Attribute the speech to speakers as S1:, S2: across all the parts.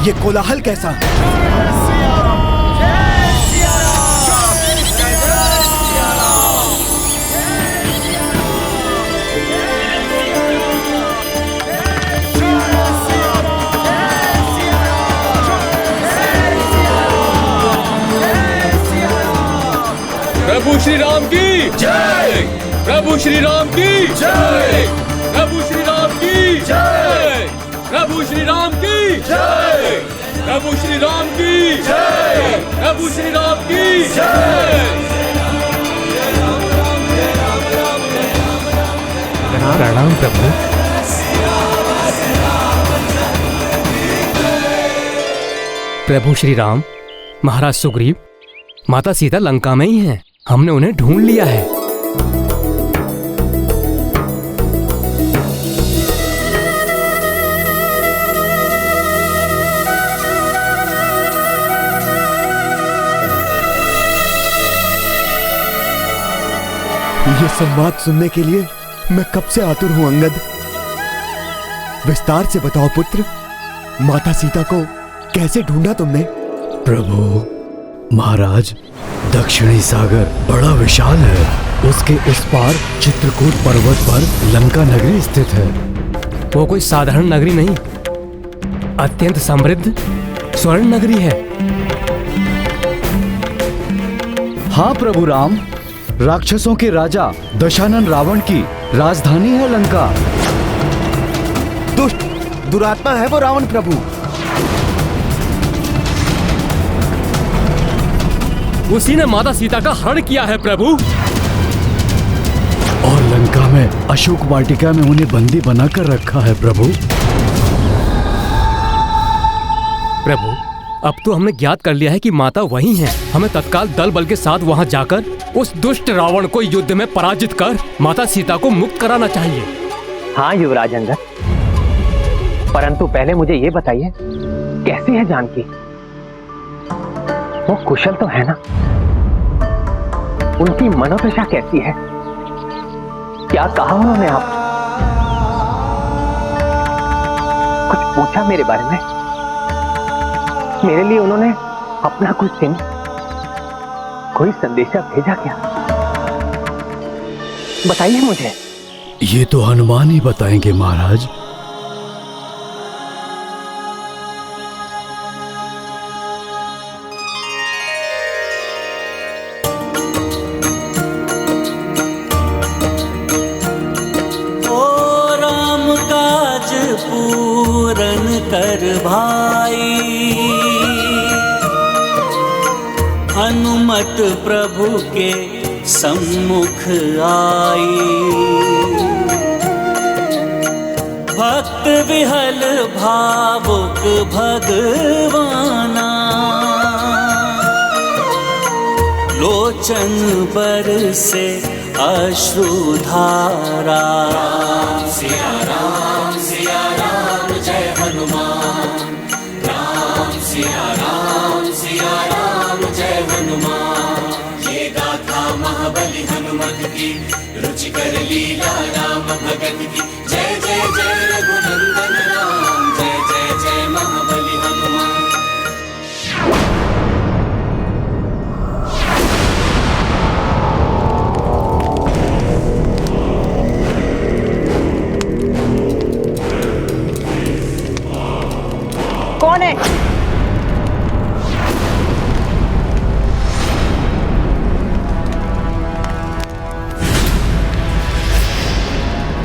S1: ये कोलाहल कैसा?
S2: प्रभु श्री राम की जय। प्रभु श्री राम की जय। प्रभु श्री राम की जय। प्रभु श्री राम की जय। प्रभु श्री राम की जय। प्रभु श्री राम की जय।
S3: प्रणाम प्रभु। प्रभु श्री राम, महाराज सुग्रीव, माता सीता लंका में ही हैं। हमने उन्हें ढूंढ लिया है।
S1: ये संवाद सुनने के लिए मैं कब से आतुर हूं अंगद। विस्तार से बताओ पुत्र, माता सीता को कैसे ढूंढा तुमने?
S4: प्रभु महाराज, दक्षिणी सागर बड़ा विशाल है। उसके उस पार चित्रकूट पर्वत पर लंका नगरी स्थित है।
S3: वो कोई साधारण नगरी नहीं, अत्यंत समृद्ध स्वर्ण नगरी है।
S4: हाँ प्रभु राम, राक्षसों के राजा दशानन रावण की राजधानी है लंका।
S1: दुष्ट दुरात्मा है वो रावण प्रभु।
S3: उसी ने माता सीता का हरण किया है प्रभु।
S4: और लंका में अशोक वाटिका में उन्हें बंदी बनाकर रखा है प्रभु।
S3: प्रभु, अब तो हमने ज्ञात कर लिया है कि माता वही हैं। हमें तत्काल दल बल के साथ वहां जाकर उस दुष्ट रावण को युद्ध में पराजित कर माता सीता को मुक्त कराना चाहिए।
S5: हाँ युवराज अंगद, परंतु पहले मुझे ये बताइए, कैसी है जानकी? वो कुशल तो है ना? उनकी मनोदशा कैसी है? क्या कहा उन्होंने आप? कुछ पूछा मेरे बारे में? मेरे लिए उन्होंने अपना कुछ चिन्ह, कोई संदेशा भेजा क्या? बताइए मुझे।
S4: ये तो हनुमान ही बताएंगे महाराज।
S6: कर भाई, हनुमत प्रभु के सम्मुख आई। भक्त विहल भावुक भगवाना, लोचन बरसे अश्रुधारा। सिया राम जय हनुमान। राम सिया राम जय हनुमान। ये गाथा महाबली हनुमत की, रुचिकर लीला राम भगत की। जय जय जय रघुनंदन राम, जय जय जय महाबली हनुमान।
S7: कौन है?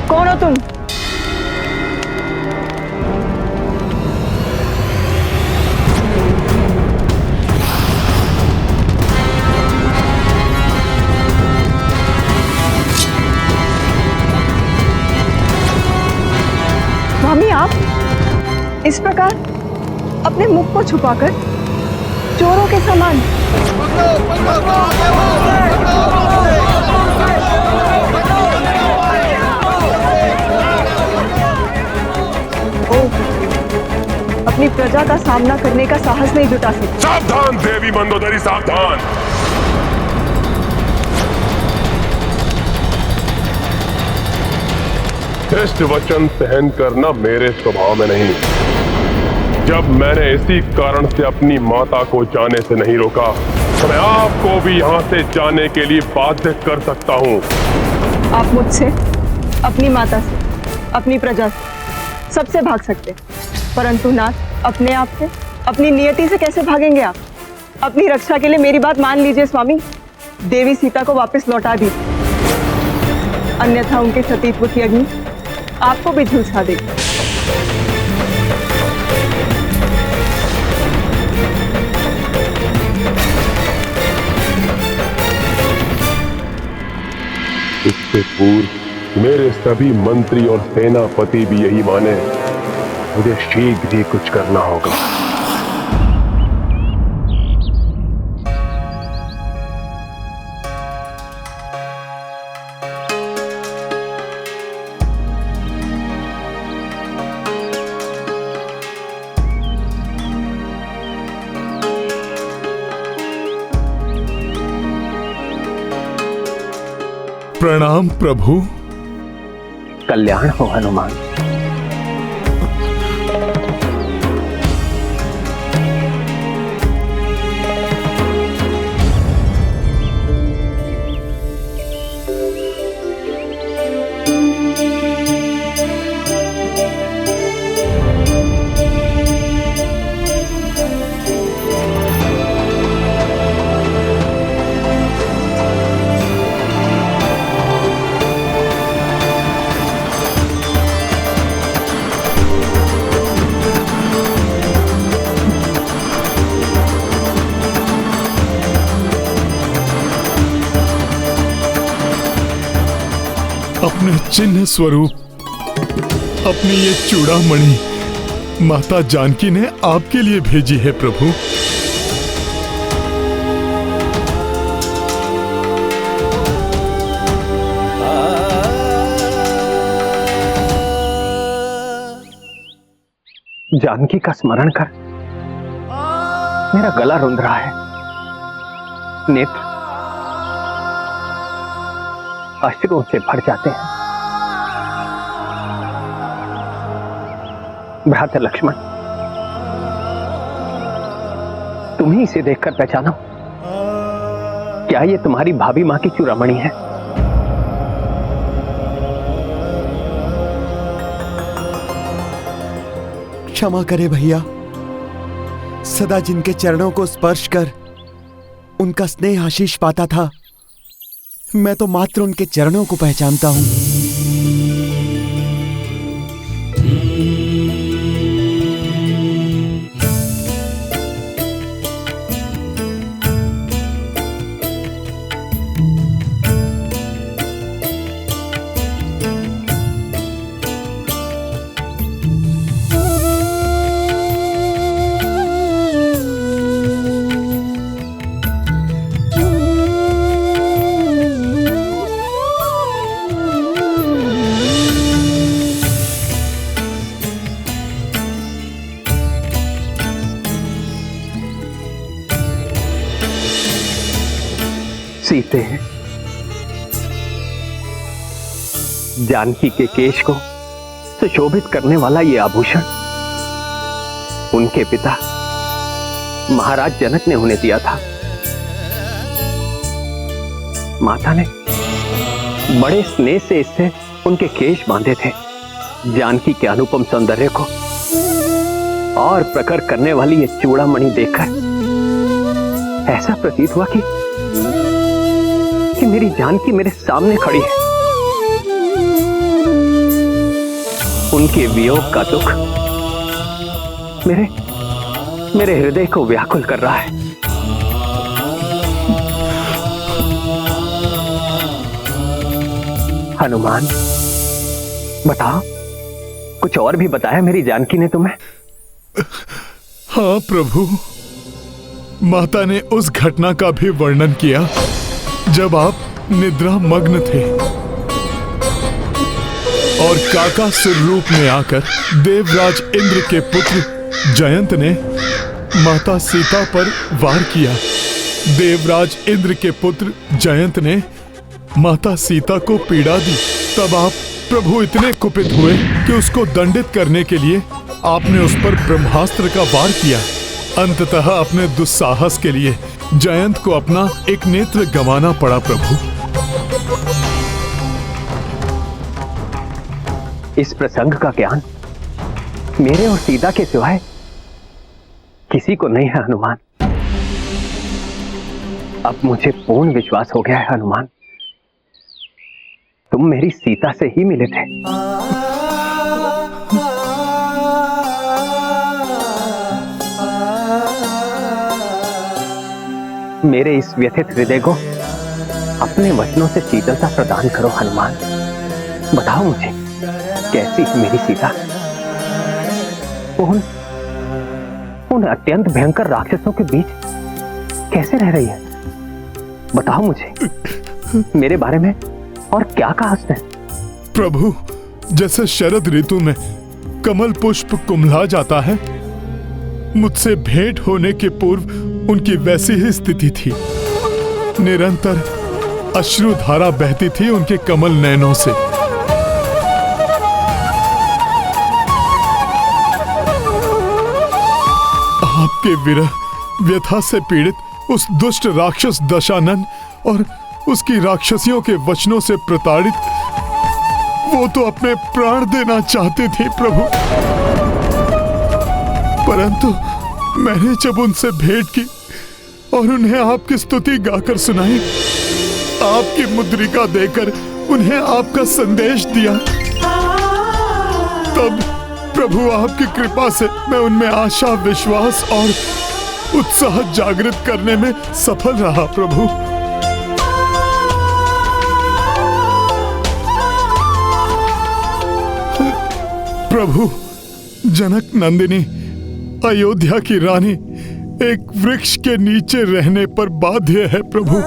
S7: कौन हो तुम? स्वामी, आप इस प्रकार अपने मुख को छुपाकर चोरों के समान। अपनी प्रजा का सामना करने का साहस नहीं जुटा सकते।
S8: सावधान देवी मंदोदरी, सावधान। शिष्ट वचन सहन करना मेरे स्वभाव में नहीं। जब मैंने इसी कारण से अपनी माता को जाने से नहीं रोका, तो मैं आपको भी यहाँ से जाने के लिए बाध्य कर सकता हूँ।
S7: आप मुझसे, अपनी माता से, अपनी प्रजा से, सबसे भाग सकते, परंतु नाथ अपने आप से, अपनी नियति से कैसे भागेंगे आप? अपनी रक्षा के लिए मेरी बात मान लीजिए स्वामी, देवी सीता को वापस लौटा दी, अन्यथा उनके सतीत्व की अग्नि आपको भी झुलसा देगी।
S8: इससे पूर्व मेरे सभी मंत्री और सेनापति भी यही माने, मुझे शीघ्र ही कुछ करना होगा।
S1: प्रणाम प्रभु।
S5: कल्याण हो हनुमान।
S1: अपने चिन्ह स्वरूप अपनी ये चूड़ामणि माता जानकी ने आपके लिए भेजी है प्रभु।
S5: जानकी का स्मरण कर मेरा गला रुंध रहा है, नेत्र अश्रुओं से भर जाते हैं। भ्राता लक्ष्मण, तुम ही इसे देखकर पहचानो, क्या ये तुम्हारी भाभी मां की चूड़ामणि है?
S1: क्षमा करे भैया, सदा जिनके चरणों को स्पर्श कर उनका स्नेह आशीष पाता था, मैं तो मात्र उनके चरणों को पहचानता हूं।
S5: सीते हैं जानकी के केश को सुशोभित करने वाला ये आभूषण उनके पिता महाराज जनक ने उन्हें दिया था। माता ने बड़े स्नेह से इससे उनके केश बांधे थे। जानकी के अनुपम सौंदर्य को और प्रखर करने वाली ये चूड़ामणि देखकर ऐसा प्रतीत हुआ कि मेरी जानकी मेरे सामने खड़ी है। उनके वियोग का दुख मेरे हृदय को व्याकुल कर रहा है। हनुमान, बताओ, कुछ और भी बताया मेरी जानकी ने तुम्हें?
S1: हाँ प्रभु, माता ने उस घटना का भी वर्णन किया जब आप निद्रा मग्न थे और काका स्वरूप में आकर देवराज इंद्र के पुत्र जयंत ने माता सीता पर वार किया। देवराज इंद्र के पुत्र जयंत ने माता सीता को पीड़ा दी। तब आप प्रभु इतने कुपित हुए कि उसको दंडित करने के लिए आपने उस पर ब्रह्मास्त्र का वार किया। अंततः अपने दुस्साहस के लिए जयंत को अपना एक नेत्र गंवाना पड़ा प्रभु।
S5: इस प्रसंग का ज्ञान मेरे और सीता के सिवाय किसी को नहीं है हनुमान। अब मुझे पूर्ण विश्वास हो गया है हनुमान, तुम मेरी सीता से ही मिले थे। मेरे इस व्यथित हृदय को अपने वचनों से शीतलता प्रदान करो हनुमान। बताओ मुझे कैसी है मेरी सीता? उन अत्यंत भयंकर राक्षसों के बीच कैसे रह रही है? बताओ मुझे मेरे बारे में और क्या कहा उसने?
S1: प्रभु, जैसे शरद ऋतु में कमल पुष्प कुम्हला जाता है, मुझसे भेंट होने के पूर्व उनकी वैसी ही स्थिति थी। निरंतर अश्रुधारा बहती थी उनके कमल नयनों से। आपके विरह व्यथा से पीड़ित उस दुष्ट राक्षस दशानन और उसकी राक्षसियों के वचनों से प्रताड़ित वो तो अपने प्राण देना चाहते थे प्रभु, परंतु मैंने जब उनसे भेंट की और उन्हें आपकी स्तुति गाकर सुनाई, आपकी मुद्रिका देकर उन्हें आपका संदेश दिया, तब प्रभु आपकी कृपा से मैं उनमें आशा, विश्वास और उत्साह जागृत करने में सफल रहा प्रभु। प्रभु, जनक नंदिनी अयोध्या की रानी एक वृक्ष के नीचे रहने पर बाध्य है प्रभु।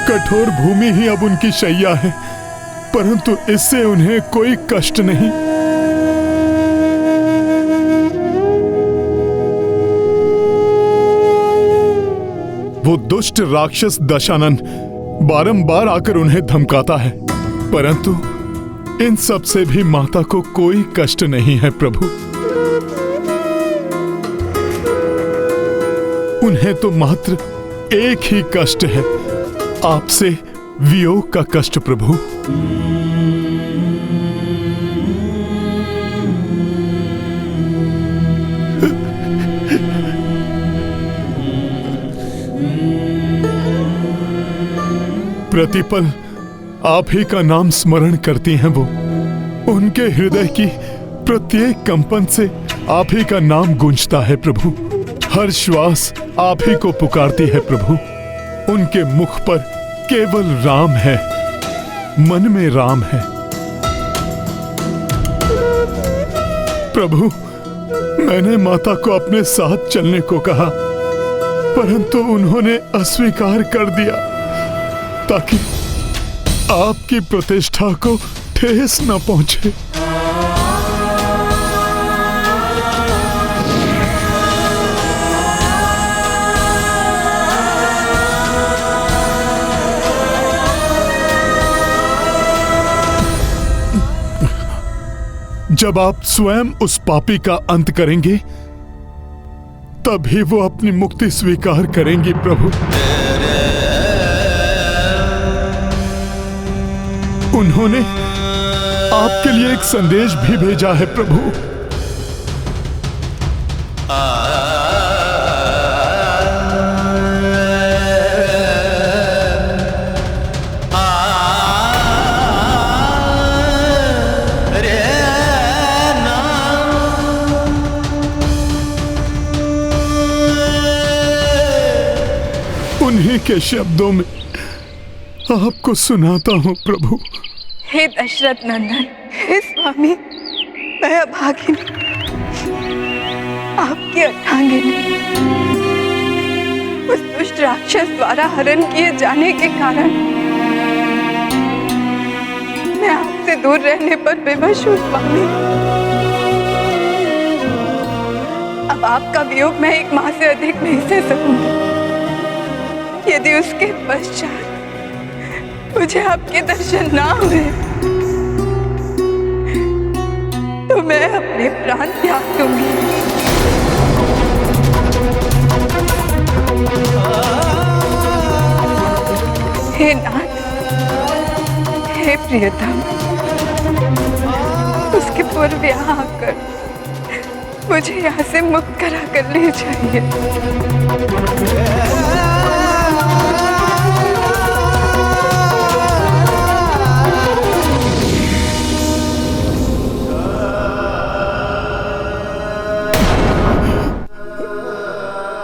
S1: कठोर भूमि ही अब उनकी शैया है, परंतु इससे उन्हें कोई कष्ट नहीं। वो दुष्ट राक्षस दशानन बारंबार आकर उन्हें धमकाता है, परंतु इन सब से भी माता को कोई कष्ट नहीं है प्रभु। उन्हें तो मात्र एक ही कष्ट है, आपसे वियोग का कष्ट प्रभु। प्रतिपल आप ही का नाम स्मरण करती हैं वो। उनके हृदय की प्रत्येक कंपन से आप ही का नाम गूंजता है प्रभु। हर श्वास आप ही को पुकारती है प्रभु। उनके मुख पर केवल राम है, मन में राम है। प्रभु, मैंने माता को अपने साथ चलने को कहा, परंतु उन्होंने अस्वीकार कर दिया ताकि आपकी प्रतिष्ठा को ठेस न पहुंचे। जब आप स्वयं उस पापी का अंत करेंगे, तभी वो अपनी मुक्ति स्वीकार करेंगी प्रभु। उन्होंने आपके लिए एक संदेश भी भेजा है प्रभु। उन्हीं के शब्दों में आपको सुनाता हूँ प्रभु।
S7: हे दशरथ नंदन, हे स्वामी, मैं अभागिनी, आपकी अर्धांगिनी, उस दुष्ट राक्षस द्वारा हरण किए जाने के कारण मैं आपसे दूर रहने पर विवश हूँ स्वामी। अब आपका वियोग मैं एक माह से अधिक नहीं सह सकूंगी। यदि उसके पश्चात मुझे आपके दर्शन ना हुए तो मैं अपने प्राण त्याग दूंगी। हे नाथ, हे प्रियतम, उसके पूर्व यहाँ आकर मुझे यहाँ से मुक्त करा कर ले जाइए।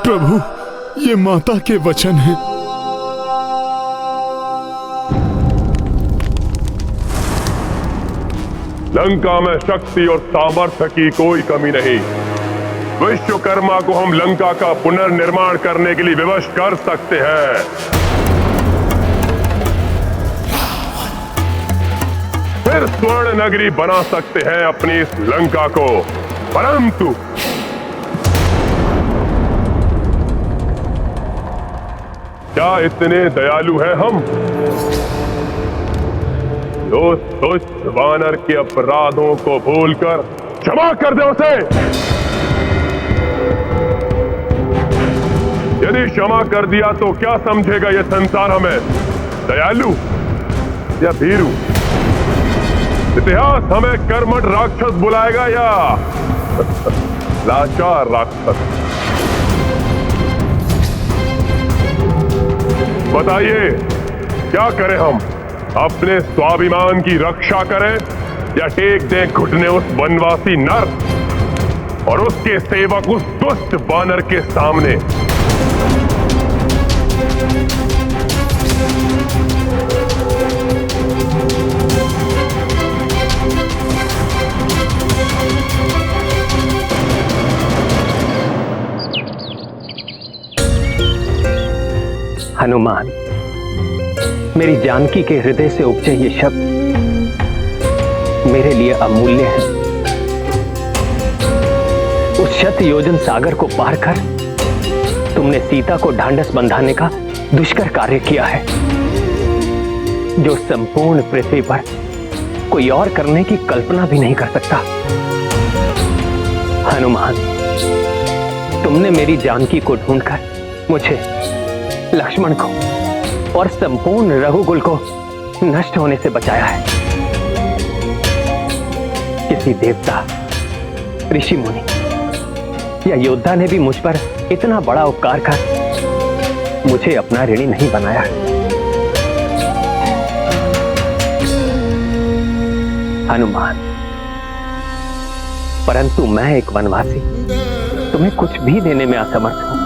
S1: प्रभु, ये माता के वचन हैं।
S8: लंका में शक्ति और सामर्थ्य की कोई कमी नहीं। विश्वकर्मा को हम लंका का पुनर्निर्माण करने के लिए विवश कर सकते हैं। फिर स्वर्ण नगरी बना सकते हैं अपनी इस लंका को। परंतु क्या इतने दयालु हैं हम? उस दुष्ट वानर के अपराधों को भूलकर क्षमा कर दे उसे। यदि क्षमा कर दिया तो क्या समझेगा यह संसार हमें, दयालु या भीरू? इतिहास हमें कर्मठ राक्षस बुलाएगा या लाचार राक्षस? बताइए, क्या करें हम? अपने स्वाभिमान की रक्षा करें या टेक दें घुटने उस वनवासी नर और उसके सेवक उस दुष्ट वानर के सामने?
S5: हनुमान, मेरी जानकी के हृदय से उपजे ये शब्द मेरे लिए अमूल्य है। उस शत योजन सागर को पार कर तुमने सीता को ढांढस बंधाने का दुष्कर कार्य किया है, जो संपूर्ण पृथ्वी पर कोई और करने की कल्पना भी नहीं कर सकता। हनुमान, तुमने मेरी जानकी को ढूंढकर मुझे, लक्ष्मण को और संपूर्ण रघुकुल को नष्ट होने से बचाया है। किसी देवता, ऋषि मुनि या योद्धा ने भी मुझ पर इतना बड़ा उपकार कर मुझे अपना ऋणी नहीं बनाया। हनुमान, परंतु मैं एक वनवासी तुम्हें कुछ भी देने में असमर्थ हूं,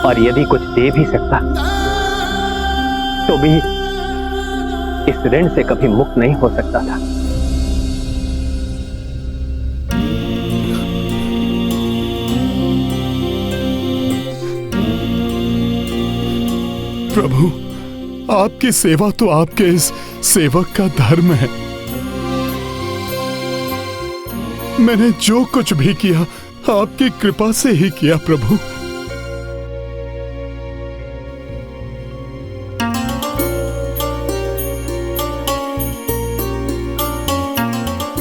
S5: और यदि कुछ दे भी सकता तो भी इस ऋण से कभी मुक्त नहीं हो सकता था।
S1: प्रभु, आपकी सेवा तो आपके इस सेवक का धर्म है। मैंने जो कुछ भी किया आपकी कृपा से ही किया प्रभु।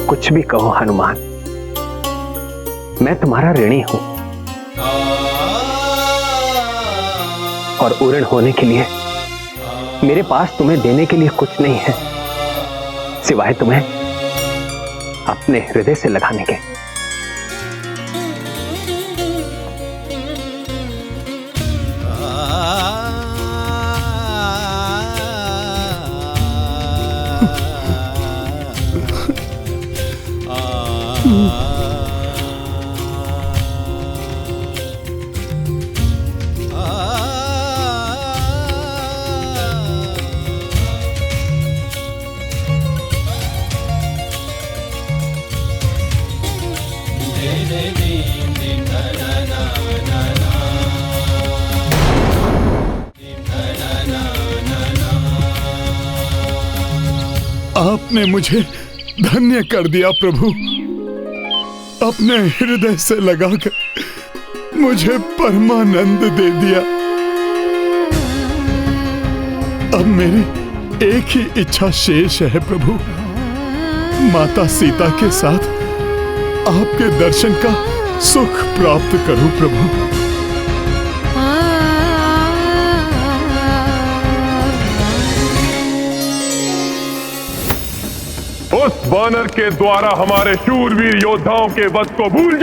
S5: कुछ भी कहो हनुमान, मैं तुम्हारा ऋणी हूं, और ऋण होने के लिए मेरे पास तुम्हें देने के लिए कुछ नहीं है सिवाय तुम्हें अपने हृदय से लगाने के।
S1: आपने मुझे धन्य कर दिया प्रभु। अपने हृदय से लगाकर मुझे परमानंद दे दिया। अब मेरी एक ही इच्छा शेष है प्रभु, माता सीता के साथ आपके दर्शन का सुख प्राप्त करूं प्रभु।
S8: उस वानर के द्वारा हमारे शूरवीर योद्धाओं के वध को भूल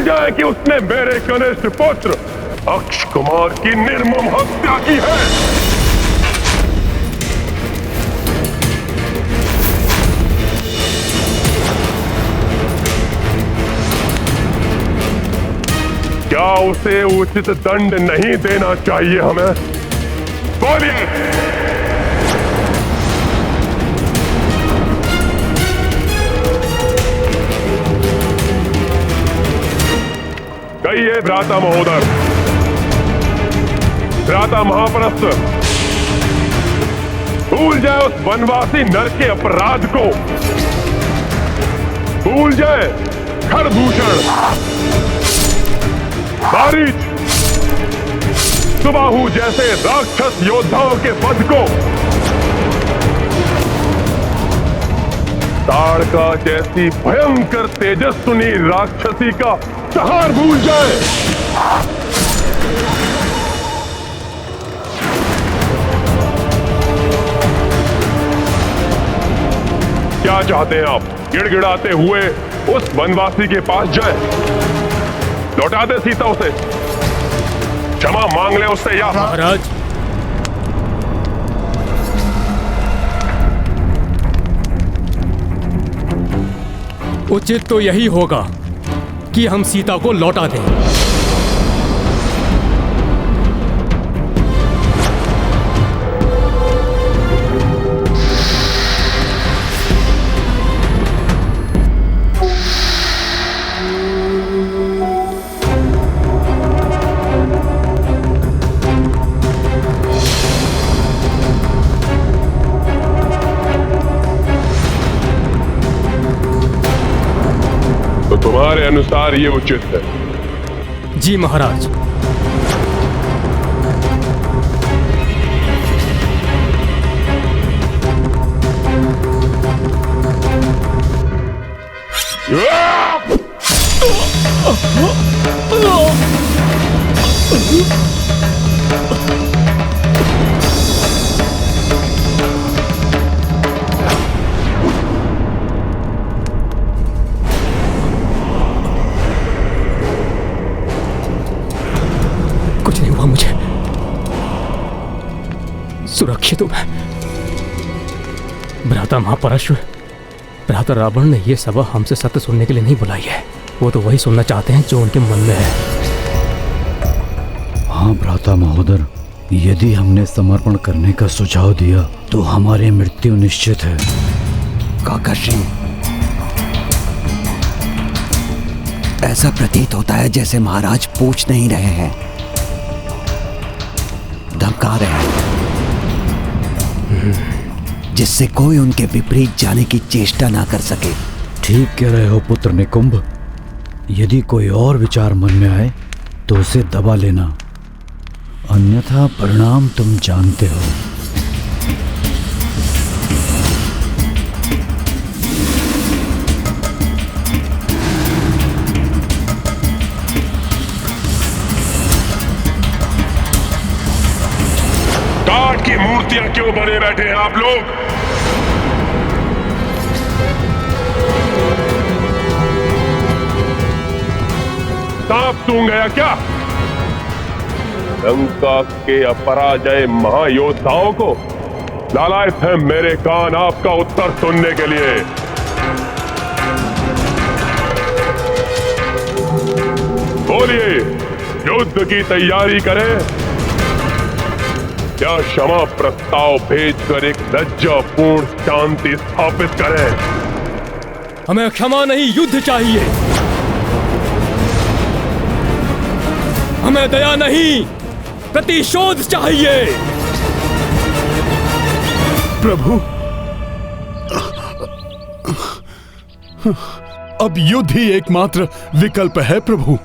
S8: जाए कि उसने मेरे कनिष्ठ पुत्र अक्ष कुमार की निर्मम हत्या की है। क्या उसे उचित दंड नहीं देना चाहिए हमें? बोलिए। कहिए भ्राता महोदर, भ्राता महाप्रस्थ, भूल जाए उस वनवासी नर के अपराध को, भूल जाए खरदूषण, मारीच, सुबाहु जैसे राक्षस योद्धाओं के वध को, ताड़का जैसी भयंकर तेजस्विनी राक्षसी का संहार भूल जाए। क्या चाहते हैं आप? गिड़गिड़ाते हुए उस वनवासी के पास जाएं, लौटा दे सीता उसे, क्षमा मांग ले उससे, या
S3: महाराज उचित तो यही होगा कि हम सीता को लौटा दें।
S8: तुम्हारे अनुसार ये उचित है?
S3: जी महाराज। सुरक्षित हूं मैं। भ्राता महापराशर, भ्राता रावण ने यह सभा हमसे सत्य सुनने के लिए नहीं बुलाई है। वो तो वही सुनना चाहते हैं जो उनके मन में है।
S4: हाँ भ्राता महोदर, यदि हमने समर्पण करने का सुझाव दिया तो हमारी मृत्यु निश्चित है।
S9: काकाश्री, ऐसा प्रतीत होता है जैसे महाराज पूछ नहीं रहे हैं, धमका रहे हैं, जिससे कोई उनके विपरीत जाने की चेष्टा ना कर सके।
S4: ठीक कह रहे हो पुत्र निकुंभ। यदि कोई और विचार मन में आए तो उसे दबा लेना, अन्यथा परिणाम तुम जानते हो।
S8: काठ की मूर्तियां क्यों बने बैठे हैं आप लोग? सांप सूंघ गया क्या? लंका के अपराजय महायोद्धाओं को लालायत है मेरे कान आपका उत्तर सुनने के लिए। बोलिए, युद्ध की तैयारी करें या क्षमा प्रस्ताव भेजकर एक लज्जापूर्ण शांति स्थापित करें?
S3: हमें क्षमा नहीं, युद्ध चाहिए। हमें दया नहीं, प्रतिशोध चाहिए।
S1: प्रभु, अब युद्ध ही एकमात्र विकल्प है प्रभु।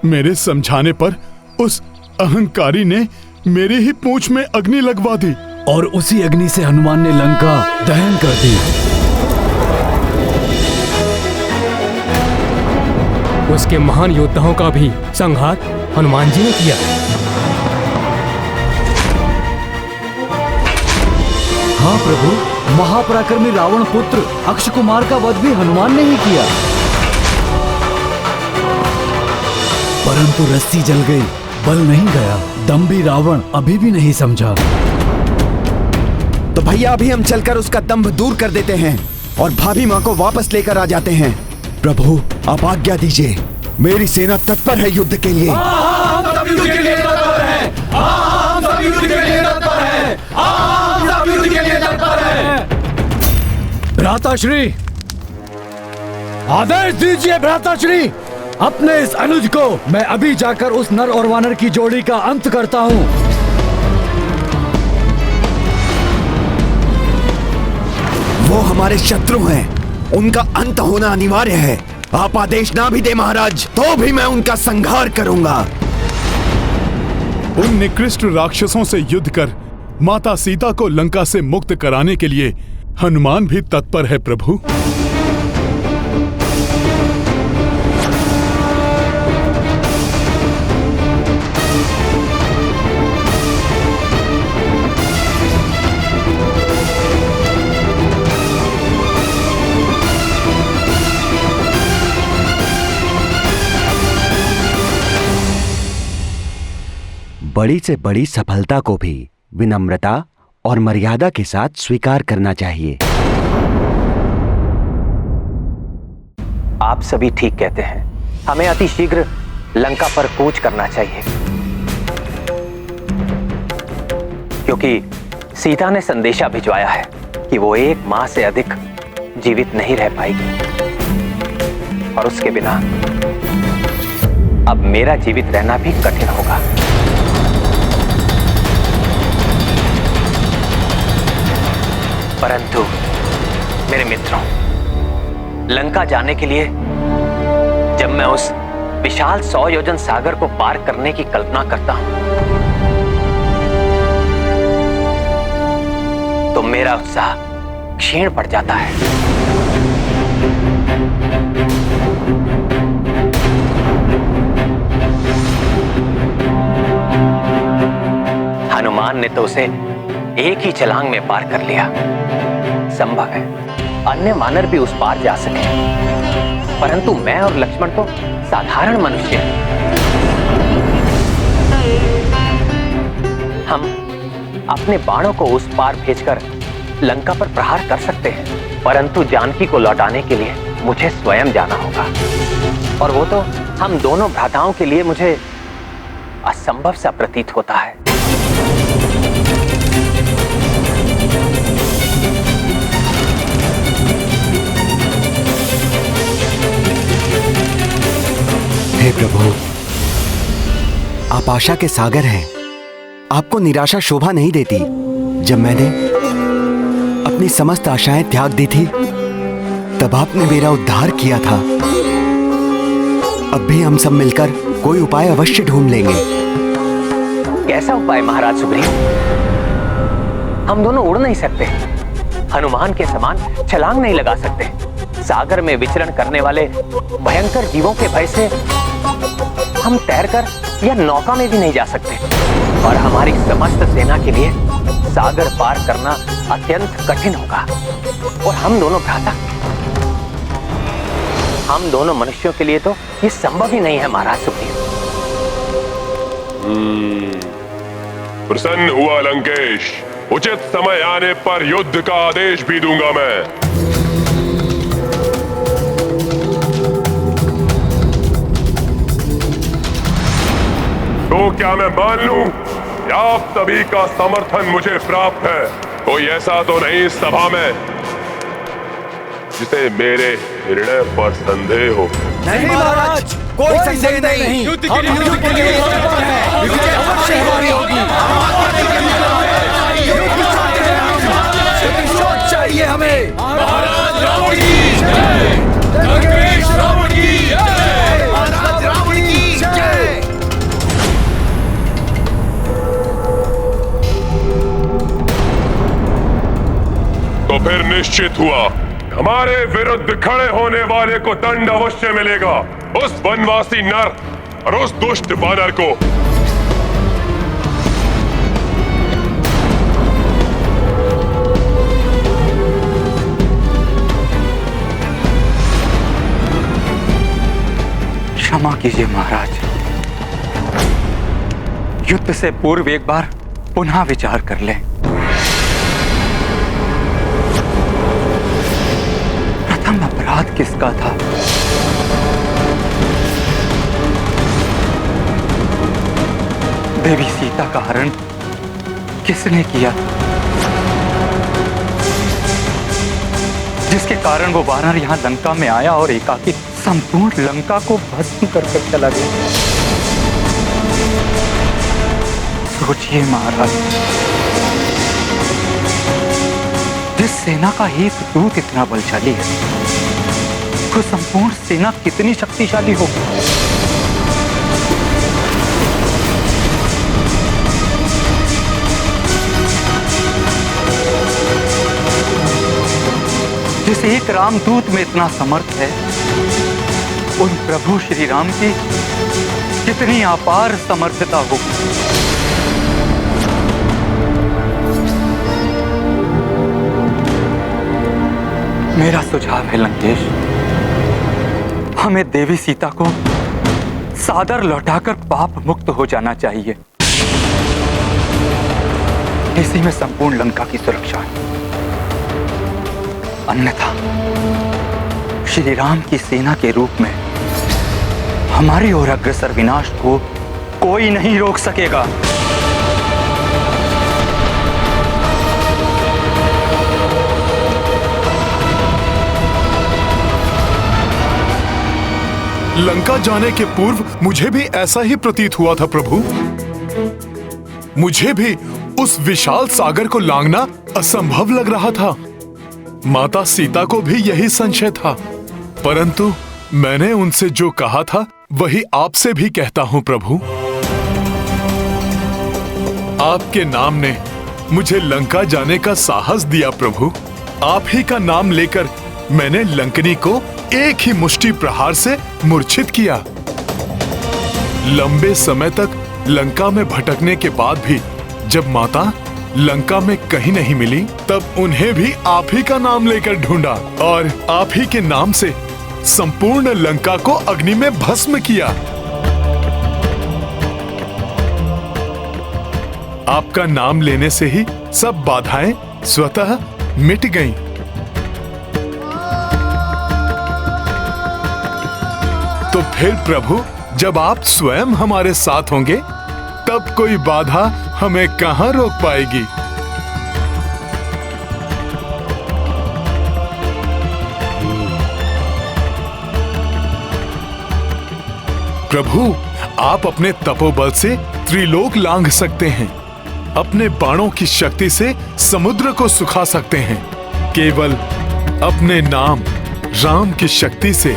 S1: मेरे समझाने पर उस अहंकारी ने मेरी ही पूंछ में अग्नि लगवा दी
S4: और उसी अग्नि से हनुमान ने लंका दहन कर दी।
S3: उसके महान योद्धाओं का भी संहार हनुमान जी ने किया।
S4: हाँ प्रभु, महापराक्रमी रावण पुत्र अक्ष कुमार का वध भी हनुमान ने ही किया। परंतु रस्सी जल गई, बल नहीं गया। दम्भी रावण अभी भी नहीं समझा।
S9: तो भैया अभी हम चलकर उसका दंभ दूर कर देते हैं और भाभी माँ को वापस लेकर आ जाते हैं। प्रभु आप आज्ञा दीजिए, मेरी सेना तत्पर है युद्ध के लिए।
S4: भ्राताश्री, आदेश दीजिए भ्राताश्री। अपने इस अनुज को मैं अभी जाकर उस नर और वानर की जोड़ी का अंत करता हूँ।
S9: वो हमारे शत्रु हैं, उनका अंत होना अनिवार्य है। आप आदेश ना भी दे महाराज तो भी मैं उनका संहार करूंगा।
S1: उन निकृष्ट राक्षसों से युद्ध कर माता सीता को लंका से मुक्त कराने के लिए हनुमान भी तत्पर है प्रभु।
S9: बड़ी से बड़ी सफलता को भी विनम्रता और मर्यादा के साथ स्वीकार करना चाहिए।
S5: आप सभी ठीक कहते हैं, हमें अति शीघ्र लंका पर कूच करना चाहिए, क्योंकि सीता ने संदेशा भिजवाया है कि वो 1 माह से अधिक जीवित नहीं रह पाएगी और उसके बिना अब मेरा जीवित रहना भी कठिन होगा। परंतु मेरे मित्रों, लंका जाने के लिए जब मैं उस विशाल 100 योजन सागर को पार करने की कल्पना करता हूं तो मेरा उत्साह क्षीण पड़ जाता है। हनुमान ने तो उसे एक ही छलांग में पार कर लिया। संभव है अन्य वानर भी उस पार जा सके, परंतु मैं और लक्ष्मण तो साधारण मनुष्य हैं। हम अपने बाणों को उस पार भेजकर लंका पर प्रहार कर सकते हैं, परंतु जानकी को लौटाने के लिए मुझे स्वयं जाना होगा, और वो तो हम दोनों भ्राताओं के लिए मुझे असंभव सा प्रतीत होता है।
S9: हे प्रभु, आप आशा के सागर हैं। आपको निराशा शोभा नहीं देती। जब मैंने अपनी समस्त आशाएं त्याग दी थी तब आपने मेरा उद्धार किया था। अब भी हम सब मिलकर कोई उपाय अवश्य ढूंढ लेंगे।
S5: कैसा उपाय महाराज सुग्रीव? हम दोनों उड़ नहीं सकते, हनुमान के समान छलांग नहीं लगा सकते, सागर में विचरण करने वाले भयंकर जीवों के भय से हम तैरकर या नौका में भी नहीं जा सकते, और हमारी समस्त सेना के लिए सागर पार करना अत्यंत कठिन होगा। और हम दोनों भ्राता, हम दोनों मनुष्यों के लिए तो ये संभव ही नहीं है महाराज सुग्रीव।
S8: प्रसन्न हुआ लंकेश, उचित समय आने पर युद्ध का आदेश भी दूंगा मैं। तो क्या मैं मान लूं कि आप सभी का समर्थन मुझे प्राप्त है? कोई ऐसा तो नहीं इस सभा में जिसे मेरे निर्णय पर संदेह हो?
S9: नहीं महाराज, कोई संदेह नहीं।
S3: युद्ध के लिए विजय अवश्य हमारी होगी।
S9: चाहिए हमें।
S2: महाराज रावण की जय, लंकेश रावण की जय,
S9: महाराज रावण की जय।
S8: निश्चित हुआ। हमारे विरुद्ध खड़े होने वाले को दंड अवश्य मिलेगा, उस वनवासी नर और उस दुष्ट बानर को।
S10: क्षमा कीजिए महाराज, युद्ध से पूर्व एक बार पुनः विचार कर लें। प्रथम अपराध किसका था? देवी सीता का हरण किसने किया, जिसके कारण वो वानर यहां लंका में आया और एकाकी संपूर्ण लंका को भस्म करके चला गया? सोचिए महाराज, जिस सेना का एक दूत इतना बलशाली है, तो संपूर्ण सेना कितनी शक्तिशाली होगी। जिस एक रामदूत में इतना समर्थ है, उन प्रभु श्री राम की कितनी अपार समर्थता होगी। मेरा सुझाव है लंकेश, हमें देवी सीता को सादर लौटाकर पाप मुक्त हो जाना चाहिए। इसी में संपूर्ण लंका की सुरक्षा है। अन्यथा श्री राम की सेना के रूप में हमारी ओर अग्रसर विनाश को कोई नहीं रोक सकेगा।
S1: लंका जाने के पूर्व मुझे भी ऐसा ही प्रतीत हुआ था प्रभु। मुझे भी उस विशाल सागर को लांघना असंभव लग रहा था। माता सीता को भी यही संशय था, परंतु मैंने उनसे जो कहा था वही आपसे भी कहता हूं प्रभु। आपके नाम ने मुझे लंका जाने का साहस दिया प्रभु। आप ही का नाम लेकर मैंने लंकनी को एक ही मुष्टि प्रहार से मूर्छित किया। लंबे समय तक लंका में भटकने के बाद भी जब माता लंका में कहीं नहीं मिली, तब उन्हें भी आप ही का नाम लेकर ढूंढा और आप ही के नाम से संपूर्ण लंका को अग्नि में भस्म किया। आपका नाम लेने से ही सब बाधाएं स्वतः मिट गईं। तो फिर प्रभु, जब आप स्वयं हमारे साथ होंगे, तब कोई बाधा हमें कहां रोक पाएगी। प्रभु, आप अपने तपोबल से त्रिलोक लांघ सकते हैं, अपने बाणों की शक्ति से समुद्र को सुखा सकते हैं, केवल अपने नाम राम की शक्ति से।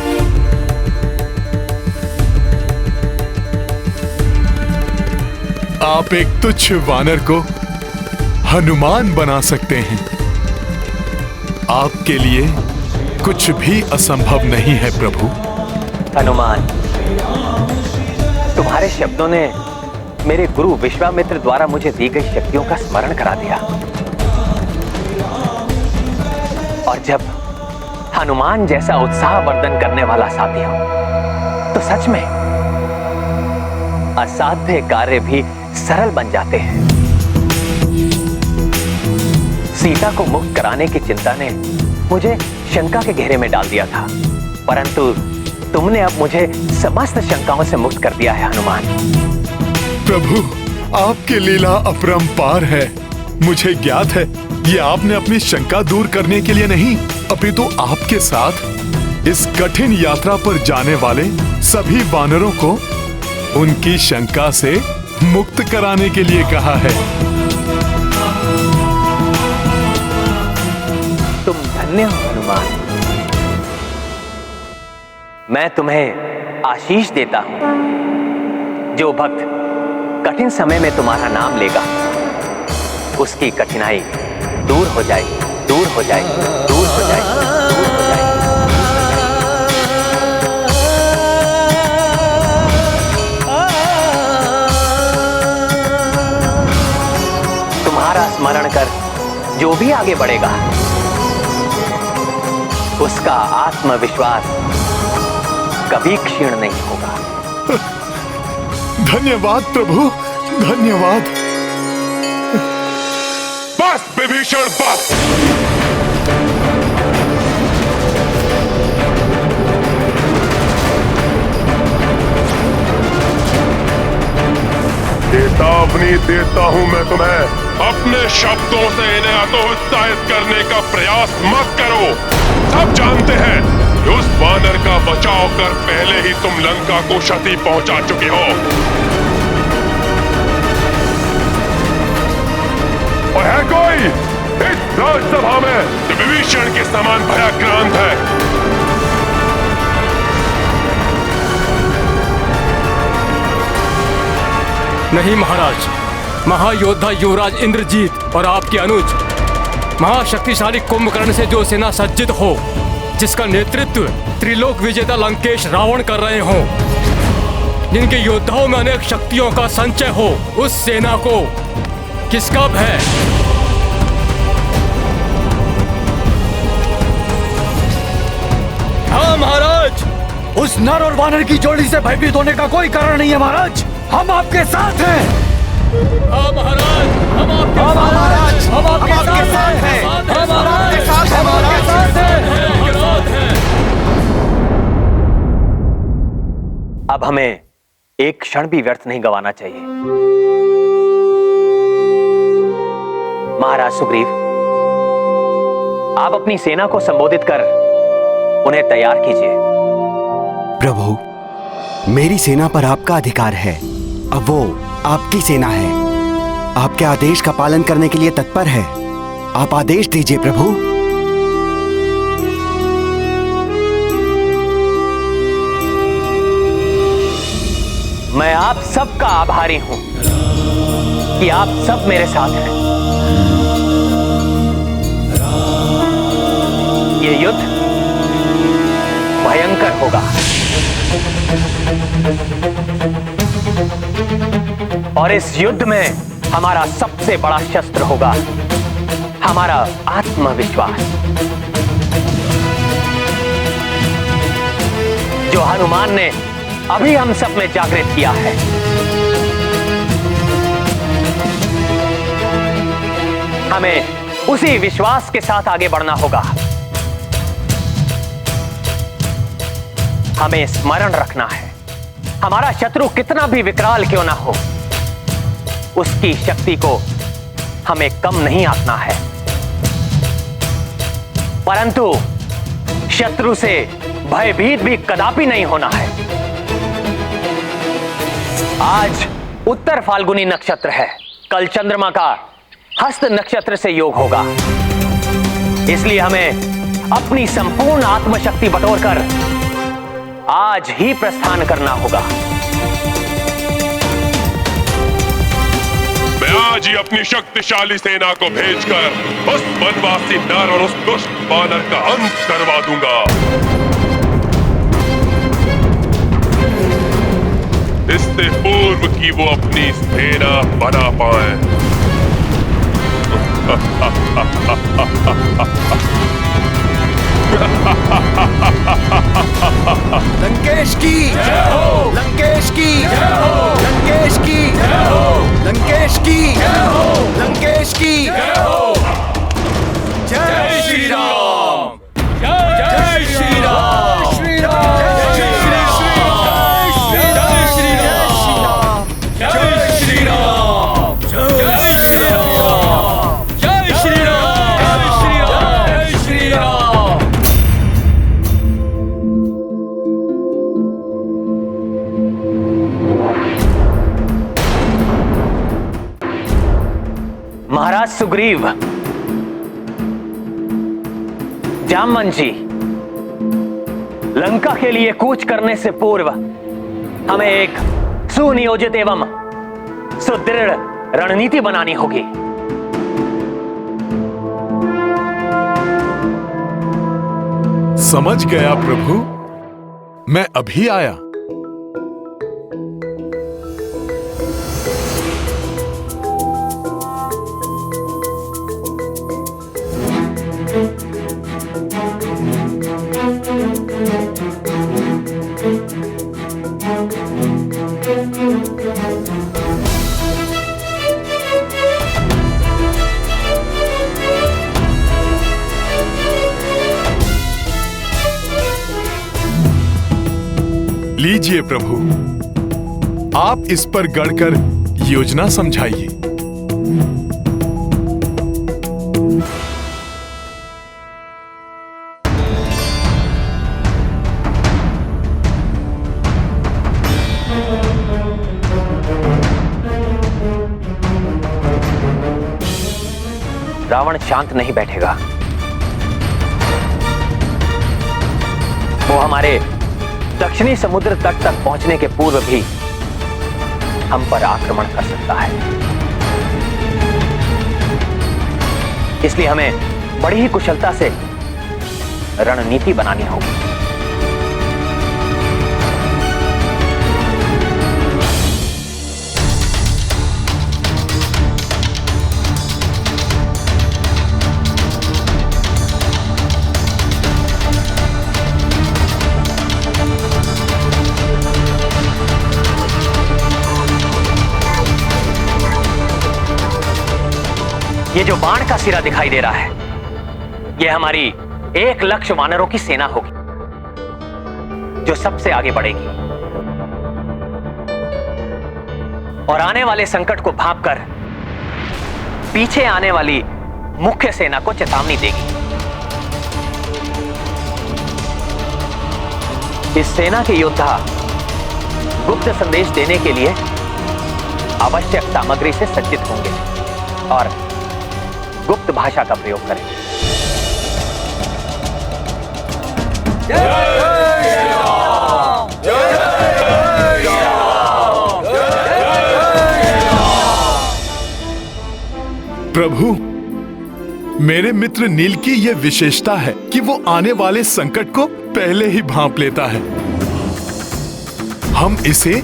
S1: आप एक तुच्छ वानर को हनुमान बना सकते हैं। आपके लिए कुछ भी असंभव नहीं है प्रभु।
S5: हनुमान, तुम्हारे शब्दों ने मेरे गुरु विश्वामित्र द्वारा मुझे दी गई शक्तियों का स्मरण करा दिया। और जब हनुमान जैसा उत्साहवर्धन करने वाला साथी हो, तो सच में असाध्य कार्य भी सरल बन जाते हैं। सीता को मुक्त कराने की चिंता ने मुझे शंका के घेरे में डाल दिया था, परंतु तुमने अब मुझे समस्त शंकाओं से मुक्त कर दिया है हनुमान।
S1: प्रभु, आपकी लीला अपरंपार है। मुझे ज्ञात है ये आपने अपनी शंका दूर करने के लिए नहीं, अपितु आपके साथ इस कठिन यात्रा पर जाने वाले सभी वानरों को उनकी शंका से मुक्त कराने के लिए कहा है।
S5: तुम धन्य हो हनुमान। मैं तुम्हें आशीष देता हूं। जो भक्त कठिन समय में तुम्हारा नाम लेगा, उसकी कठिनाई दूर हो हो जाएगी, दूर हो जाएगी, दूर हो जाएगी। तुम्हारा स्मरण कर जो भी आगे बढ़ेगा, उसका आत्मविश्वास कभी क्षीण नहीं होगा।
S1: धन्यवाद प्रभु, धन्यवाद।
S8: बस विभीषण बस। चेतावनी देता हूं मैं तुम्हें, अपने शब्दों से इन्हें हतोत्साहित करने का प्रयास मत करो। सब जानते हैं कि उस वानर का बचाव कर पहले ही तुम लंका को क्षति पहुंचा चुके हो। और है कोई इस राजसभा में जो विभीषण के समान भयाक्रांत है?
S3: नहीं महाराज, महायोद्धा युवराज इंद्रजीत और आपके अनुज महाशक्तिशाली कुंभकर्ण से जो सेना सज्जित हो, जिसका नेतृत्व त्रिलोक विजेता लंकेश रावण कर रहे हो, जिनके योद्धाओं में अनेक शक्तियों का संचय हो, उस सेना को किसका भय?
S4: हाँ महाराज, उस नर और वानर की जोड़ी से भयभीत होने का कोई कारण नहीं है महाराज। हम आपके साथ हैं।
S3: हाँ महाराज, हम आपके
S4: हाँ महाराज, हम आपके साथ हैं।
S3: हम
S4: आपके साथ हैं महाराज।
S5: अब हमें एक क्षण भी व्यर्थ नहीं गंवाना चाहिए। महाराज सुग्रीव, आप अपनी सेना को संबोधित कर उन्हें तैयार कीजिए।
S9: प्रभु, मेरी सेना पर आपका अधिकार है। अब वो आपकी सेना है, आपके आदेश का पालन करने के लिए तत्पर है। आप आदेश दीजिए प्रभु।
S5: मैं आप सबका आभारी हूं कि आप सब मेरे साथ हैं। ये युद्ध भयंकर होगा और इस युद्ध में हमारा सबसे बड़ा शस्त्र होगा हमारा आत्मविश्वास, जो हनुमान ने अभी हम सब में जागृत किया है। हमें उसी विश्वास के साथ आगे बढ़ना होगा। हमें स्मरण रखना है, हमारा शत्रु कितना भी विकराल क्यों ना हो, उसकी शक्ति को हमें कम नहीं आंकना है, परंतु शत्रु से भयभीत भी कदापि नहीं होना है। आज उत्तर फाल्गुनी नक्षत्र है, कल चंद्रमा का हस्त नक्षत्र से योग होगा, इसलिए हमें अपनी संपूर्ण आत्मशक्ति बटोरकर आज ही प्रस्थान करना होगा।
S8: मैं आज ही अपनी शक्तिशाली सेना को भेजकर उस वनवासी नर और उस दुष्ट वानर का अंत करवा दूंगा। इससे पूर्व कि वो अपनी सेना बना पाए।
S4: लंकेश की जय हो, लंकेश की जय हो, लंकेश की जय हो, लंकेश की जय हो, लंकेश की जय हो। जय श्री राम, जय श्री राम, श्री राम, जय श्री राम, जय श्री राम, जय श्री राम, जय श्री राम, जय श्री राम, जय श्री राम।
S5: महाराज सुग्रीव, जामवन जी, लंका के लिए कूच करने से पूर्व हमें एक सुनियोजित एवं सुदृढ़ रणनीति बनानी होगी।
S1: समझ गया प्रभु, मैं अभी आया। लीजिए प्रभु, आप इस पर गढ़कर योजना समझाइए।
S5: रावण शांत नहीं बैठेगा। वो हमारे दक्षिणी समुद्र तट तक पहुंचने के पूर्व भी हम पर आक्रमण कर सकता है। इसलिए हमें बड़ी ही कुशलता से रणनीति बनानी होगी। ये जो बाण का सिरा दिखाई दे रहा है, ये हमारी 1,00,000 वानरों की सेना होगी, जो सबसे आगे बढ़ेगी और आने वाले संकट को भांपकर पीछे आने वाली मुख्य सेना को चेतावनी देगी। इस सेना के योद्धा गुप्त संदेश देने के लिए आवश्यक सामग्री से सज्जित होंगे और गुप्त भाषा का प्रयोग करें।
S1: प्रभु, मेरे मित्र नील की यह विशेषता है कि वो आने वाले संकट को पहले ही भांप लेता है। हम इसे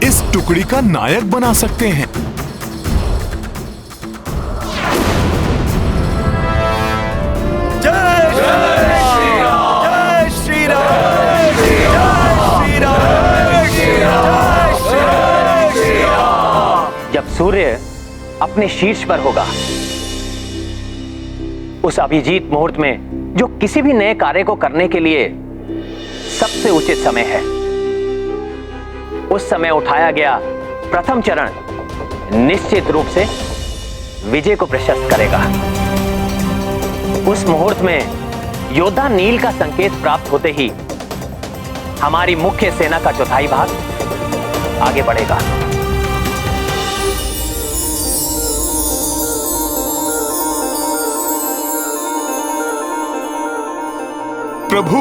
S1: इस टुकड़ी का नायक बना सकते हैं।
S5: जब सूर्य अपने शीर्ष पर होगा, उस अभिजीत मुहूर्त में जो किसी भी नए कार्य को करने के लिए सबसे उचित समय है, उस समय उठाया गया प्रथम चरण निश्चित रूप से विजय को प्रशस्त करेगा। उस मुहूर्त में योद्धा नील का संकेत प्राप्त होते ही हमारी मुख्य सेना का चौथाई भाग आगे बढ़ेगा।
S1: प्रभु,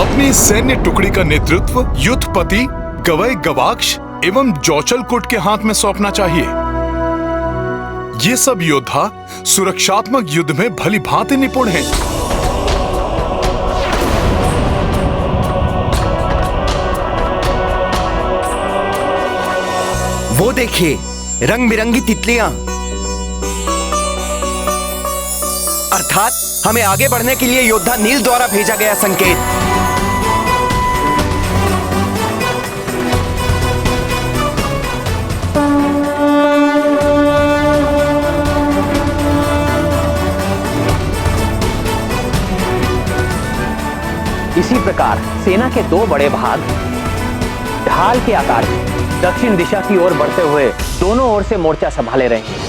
S1: अपनी सैन्य टुकड़ी का नेतृत्व युद्धपति गवय गवाक्ष एवं जौचलकोट के हाथ में सौंपना चाहिए। ये सब योद्धा सुरक्षात्मक युद्ध में भली भांति निपुण हैं।
S9: वो देखिए, रंग बिरंगी तितलियां, अर्थात हमें आगे बढ़ने के लिए योद्धा नील द्वारा भेजा गया संकेत।
S5: इसी प्रकार सेना के दो बड़े भाग ढाल के आकार में दक्षिण दिशा की ओर बढ़ते हुए दोनों ओर से मोर्चा संभाले रहेंगे।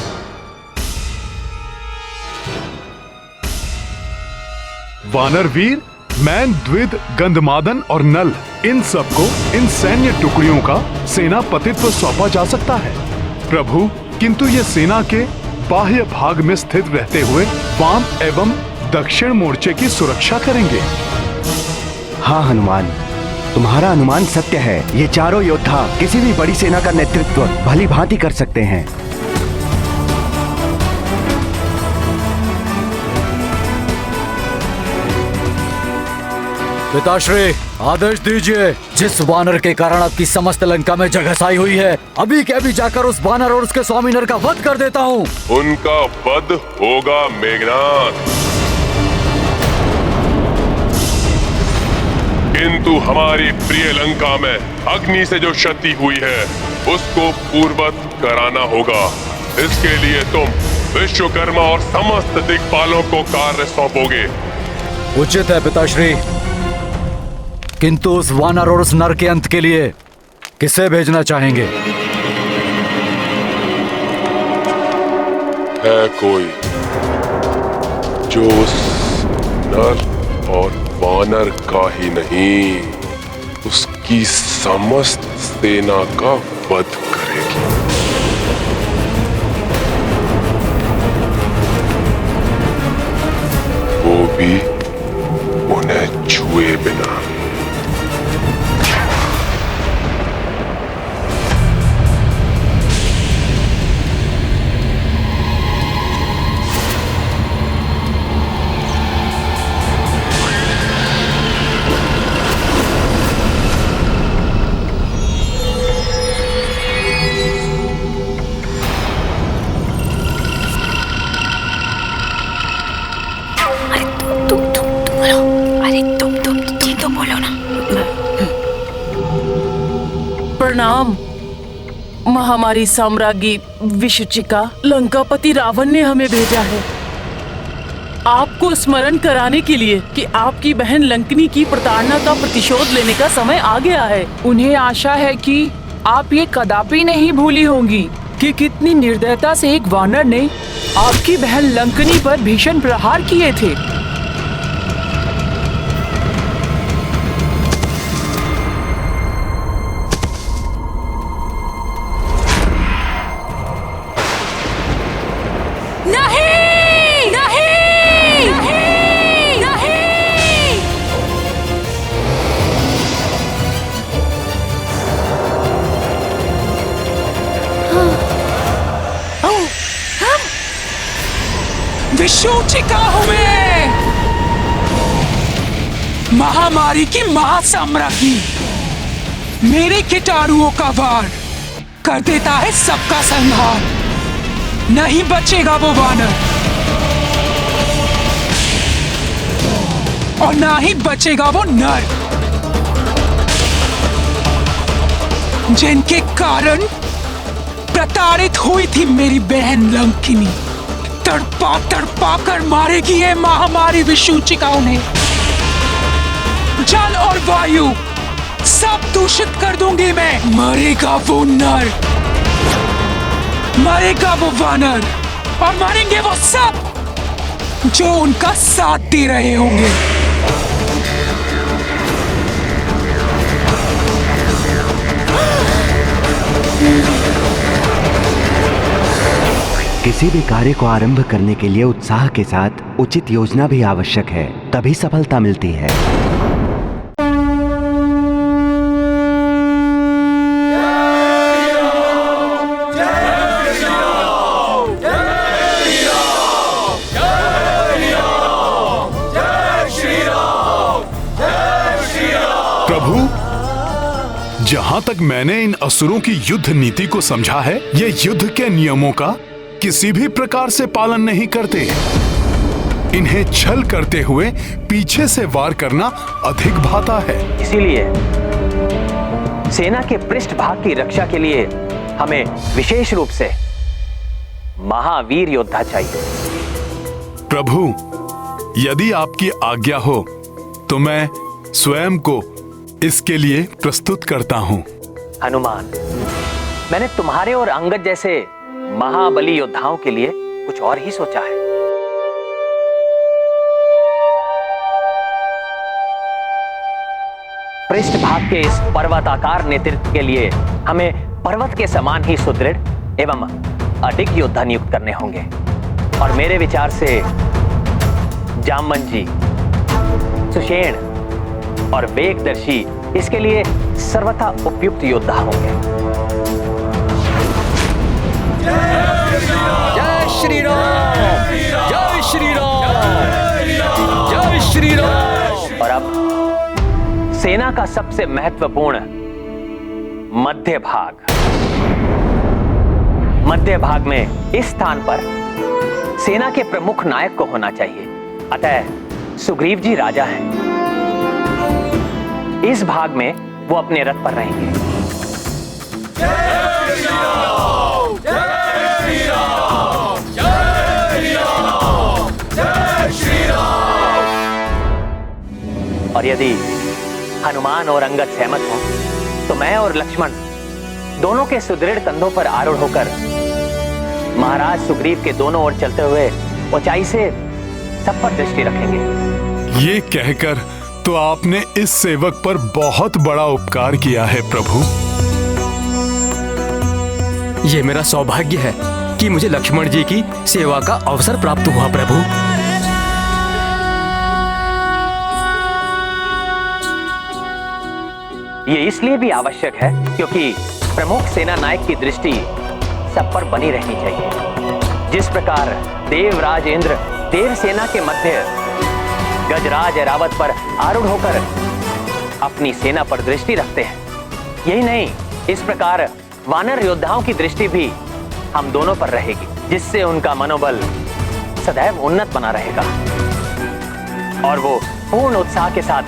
S1: वानरवीर, मैन, द्विद, गंधमादन और नल, इन सबको इन सैन्य टुकड़ियों का सेनापतित्व सौंपा जा सकता है प्रभु, किंतु ये सेना के बाह्य भाग में स्थित रहते हुए वाम एवं दक्षिण मोर्चे की सुरक्षा करेंगे।
S9: हाँ हनुमान, तुम्हारा अनुमान सत्य है। ये चारों योद्धा किसी भी बड़ी सेना का नेतृत्व भली भांति कर सकते हैं।
S11: पिताश्री, आदेश दीजिए। जिस वानर के कारण आपकी समस्त लंका में जगहसाई हुई है, अभी के अभी जाकर उस वानर और उसके स्वामी नर का वध कर देता हूँ।
S8: उनका वध होगा मेघनाथ, किंतु हमारी प्रिय लंका में अग्नि से जो क्षति हुई है उसको पूर्ववत कराना होगा। इसके लिए तुम विश्वकर्मा और समस्त दिक्पालों को कार्य सौंपोगे।
S11: उचित है पिताश्री, किंतु उस वानर और उस नर के अंत के लिए किसे भेजना चाहेंगे?
S8: है कोई जो उस नर और वानर का ही नहीं, उसकी समस्त सेना का वध करेगी। वो भी उन्हें छुए बिना।
S12: प्रणाम महामारी साम्राज्ञी विशुचिका। लंकापति रावण ने हमें भेजा है आपको स्मरण कराने के लिए कि आपकी बहन लंकनी की प्रताड़ना का प्रतिशोध लेने का समय आ गया है।
S13: उन्हें आशा है कि आप ये कदापि नहीं भूली होंगी कि कितनी निर्दयता से एक वानर ने आपकी बहन लंकनी पर भीषण प्रहार किए थे।
S12: विशुचिका हूँ मैं, महामारी की महासाम्राज्ञी। मेरे कीटाणुओं का वार कर देता है सबका संहार। नहीं बचेगा वो वानर और ना ही बचेगा वो नर जिनके कारण प्रताड़ित हुई थी मेरी बहन लंकिनी। तड़पा तड़पा कर मारेगी ये महामारी विशुचिका उन्हें। जल और वायु सब दूषित कर दूंगी मैं। मरेगा वो नर, मरेगा वो वानर और मरेंगे वो सब जो उनका साथ दे रहे होंगे।
S9: किसी भी कार्य को आरंभ करने के लिए उत्साह के साथ उचित योजना भी आवश्यक है, तभी सफलता मिलती है।
S1: प्रभु, जहां तक मैंने इन असुरों की युद्ध नीति को समझा है, ये युद्ध के नियमों का किसी भी प्रकार से पालन नहीं करते। इन्हें छल करते हुए पीछे से वार करना अधिक भाता है।
S5: इसीलिए सेना के पृष्ठभाग की रक्षा के लिए हमें विशेष रूप से महावीर योद्धा चाहिए।
S1: प्रभु, यदि आपकी आज्ञा हो तो मैं स्वयं को इसके लिए प्रस्तुत करता हूं।
S5: हनुमान, मैंने तुम्हारे और अंगद जैसे महाबली योद्धाओं के लिए कुछ और ही सोचा है। पृष्ठभाग के इस पर्वताकार नेतृत्व के लिए हमें पर्वत के समान ही सुदृढ़ एवं अधिक योद्धा नियुक्त करने होंगे और मेरे विचार से जामवंत जी, सुषेण और वेगदर्शी इसके लिए सर्वथा उपयुक्त योद्धा होंगे।
S2: जय श्री राम, जय श्री राम, जय श्री राम।
S5: और अब सेना का सबसे महत्वपूर्ण मध्य भाग में इस स्थान पर सेना के प्रमुख नायक को होना चाहिए। अतः सुग्रीव जी राजा हैं। इस भाग में वो अपने रथ पर रहेंगे। और यदि हनुमान और अंगद सहमत हो तो मैं और लक्ष्मण दोनों के सुदृढ़ कंधों पर आरूढ़ होकर महाराज सुग्रीव के दोनों ओर चलते हुए ऊंचाई से सब पर दृष्टि रखेंगे।
S1: ये कहकर तो आपने इस सेवक पर बहुत बड़ा उपकार किया है प्रभु।
S3: ये मेरा सौभाग्य है कि मुझे लक्ष्मण जी की सेवा का अवसर प्राप्त हुआ प्रभु।
S5: ये इसलिए भी आवश्यक है क्योंकि प्रमुख सेना नायक की दृष्टि सब पर बनी रहनी चाहिए। जिस प्रकार देवराज इंद्र देव सेना के मध्य गजराज ऐरावत पर आरूढ़ होकर अपनी सेना पर दृष्टि रखते हैं, यही नहीं, इस प्रकार वानर योद्धाओं की दृष्टि भी हम दोनों पर रहेगी, जिससे उनका मनोबल सदैव उन्नत बना रहेगा और वो पूर्ण उत्साह के साथ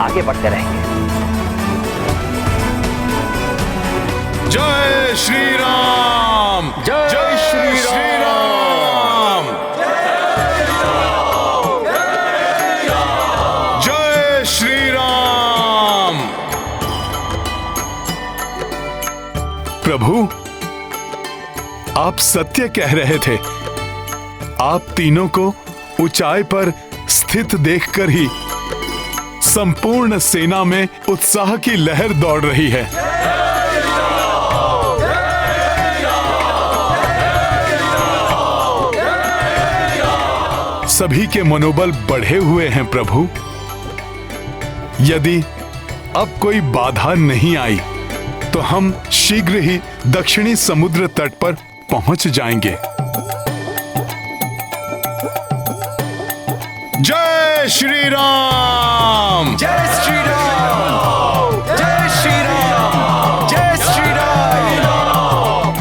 S5: आगे बढ़ते रहेंगे।
S1: जय श्री राम, जय श्री राम, जय श्री राम। प्रभु, आप सत्य कह रहे थे। आप तीनों को ऊंचाई पर स्थित देखकर ही संपूर्ण सेना में उत्साह की लहर दौड़ रही है। सभी के मनोबल बढ़े हुए हैं प्रभु। यदि अब कोई बाधा नहीं आई तो हम शीघ्र ही दक्षिणी समुद्र तट पर पहुंच जाएंगे। जय श्री राम,
S4: जय श्री राम, जय श्री राम, जय श्री राम,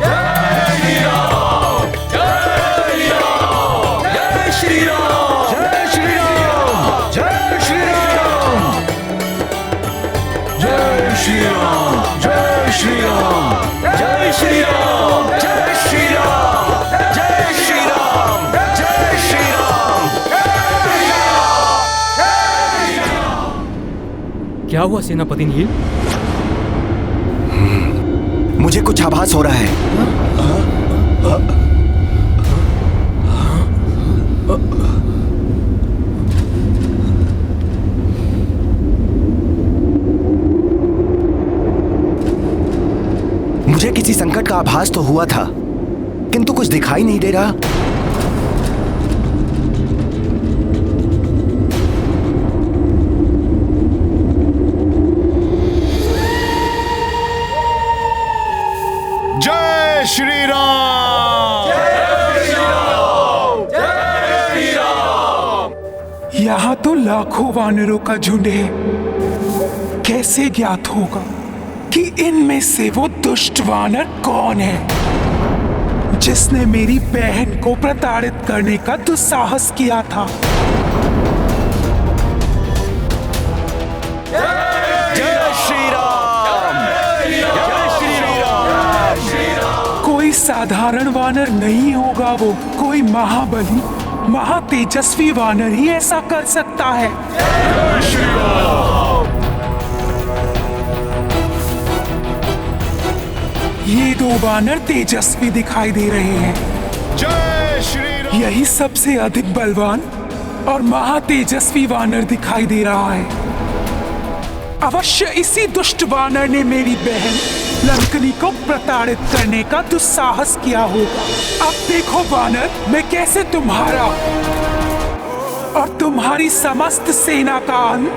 S4: जय श्री राम, जय श्री राम, जय श्री राम, जय श्री राम, जय श्री राम, जय श्री राम, जय श्री राम, जय श्री राम, जय श्री राम, जय श्री राम।
S3: क्या हुआ सेनापति नील?
S9: मुझे कुछ आभास हो रहा है। मुझे किसी संकट का आभास तो हुआ था, किंतु कुछ दिखाई नहीं दे रहा।
S1: जय श्री राम,
S4: जय श्री राम, जय श्री राम।
S14: यहाँ तो लाखों वानरों का झुंड है। कैसे ज्ञात होगा कि इनमें से वो दुष्ट वानर कौन है जिसने मेरी बहन को प्रताड़ित करने का दुस्साहस किया था?
S4: जय श्री राम, जय श्री राम।
S14: कोई साधारण वानर नहीं होगा वो, कोई महाबली महातेजस्वी वानर ही ऐसा कर सकता है।
S4: जय श्री राम।
S14: ये दो वानर तेजस्वी दिखाई दे रहे हैं।
S1: जय श्री राम।
S14: यही सबसे अधिक बलवान और महातेजस्वी वानर दिखाई दे रहा है। अवश्य इसी दुष्ट वानर ने मेरी बहन लंकनी को प्रताड़ित करने का दुस्साहस किया होगा। अब देखो वानर, मैं कैसे तुम्हारा और तुम्हारी समस्त सेना का अंत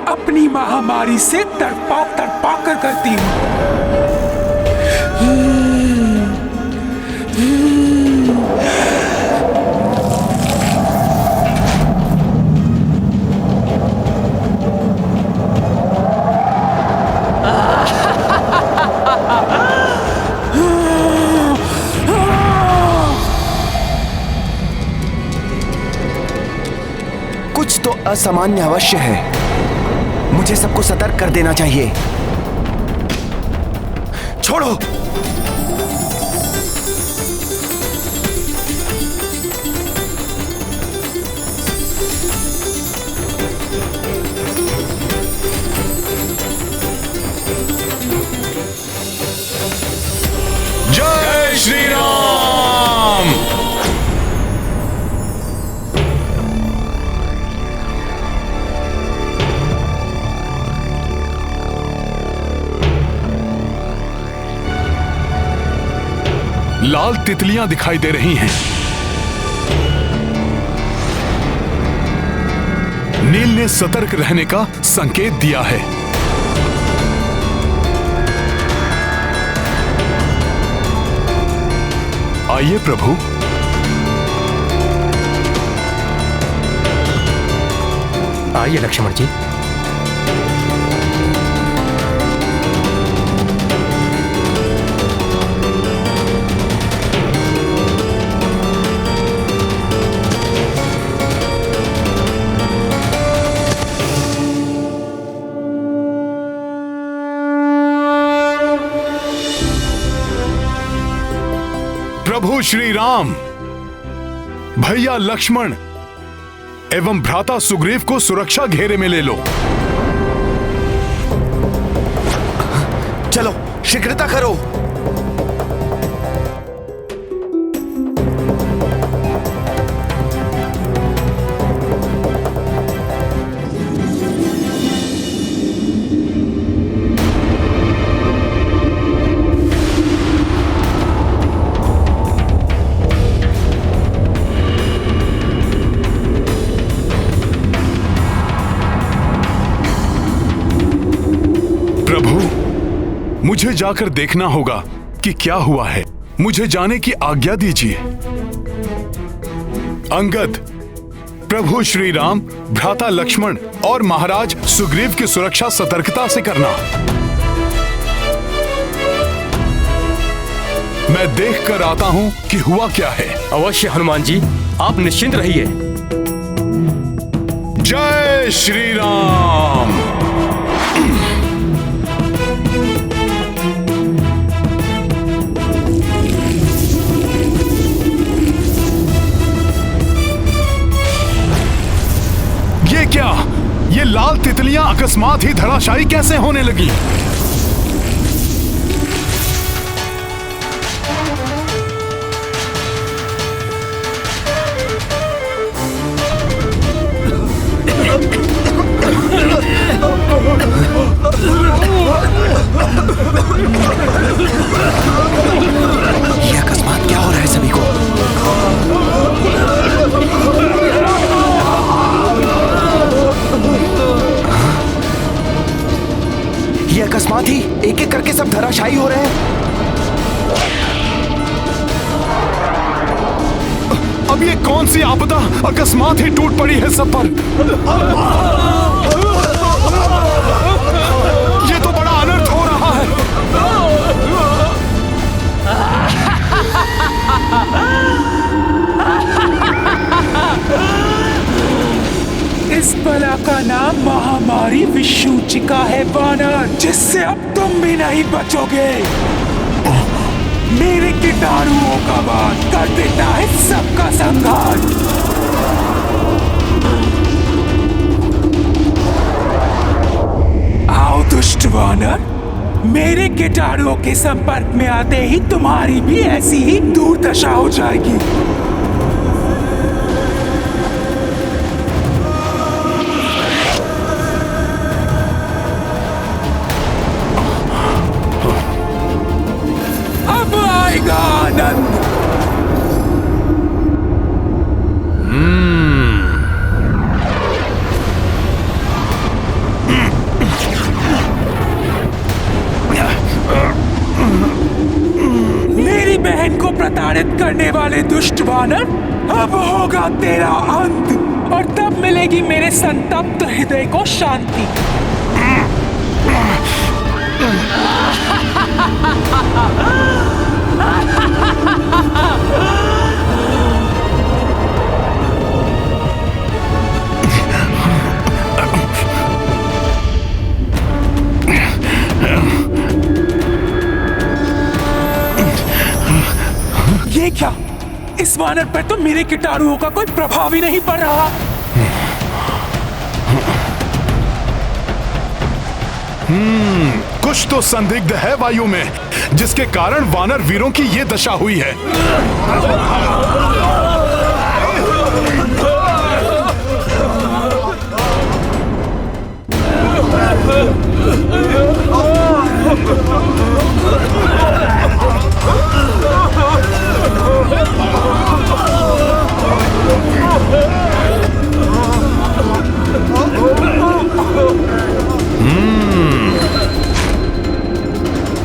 S14: अपनी महामारी से तड़पा तड़पा कर करती हूँ।
S9: असामान्य अवश्य है। मुझे सबको सतर्क कर देना चाहिए। छोड़ो।
S1: जय श्री राम। लाल तितलियां दिखाई दे रही हैं। नील ने सतर्क रहने का संकेत दिया है। आइए प्रभु।
S3: आइए लक्ष्मण जी।
S1: प्रभु श्री राम, भैया लक्ष्मण एवं भ्राता सुग्रीव को सुरक्षा घेरे में ले लो।
S9: चलो शीघ्रता करो।
S1: मुझे जाकर देखना होगा कि क्या हुआ है। मुझे जाने की आज्ञा दीजिए। अंगद, प्रभु श्री राम, भ्राता लक्ष्मण और महाराज सुग्रीव की सुरक्षा सतर्कता से करना। मैं देख कर आता हूं कि हुआ क्या है।
S3: अवश्य हनुमान जी, आप निश्चिंत रहिए।
S1: जय श्री राम। ये क्या? ये लाल तितलियां अकस्मात ही धराशायी कैसे होने लगी?
S9: ये अकस्मात क्या हो रहा है सभी को? ये अकस्मात ही एक एक करके सब धराशायी हो रहे हैं।
S1: अब ये कौन सी आपदा अकस्मात ही टूट पड़ी है सब पर? ये तो बड़ा अनर्थ हो रहा है।
S14: इस बला का नाम महामारी विषूचिका है वानर, जिससे अब तुम भी नहीं बचोगे। मेरे कीटाणुओं का वार कर देता है सबका संहार। आओ दुष्ट वानर, मेरे कीटाणुओं के संपर्क में आते ही तुम्हारी भी ऐसी ही दुर्दशा हो जाएगी। अब आएगा आनंद। मेरी बहन को प्रताड़ित करने वाले दुष्ट वानर, अब होगा तेरा अंत और तब मिलेगी मेरे संतप्त हृदय को शांति। क्या इस वानर पर तो मेरे कीटाणुओं का कोई प्रभाव ही नहीं पड़ रहा।
S1: कुछ तो संदिग्ध है वायु में, जिसके कारण वानर वीरों की ये दशा हुई है।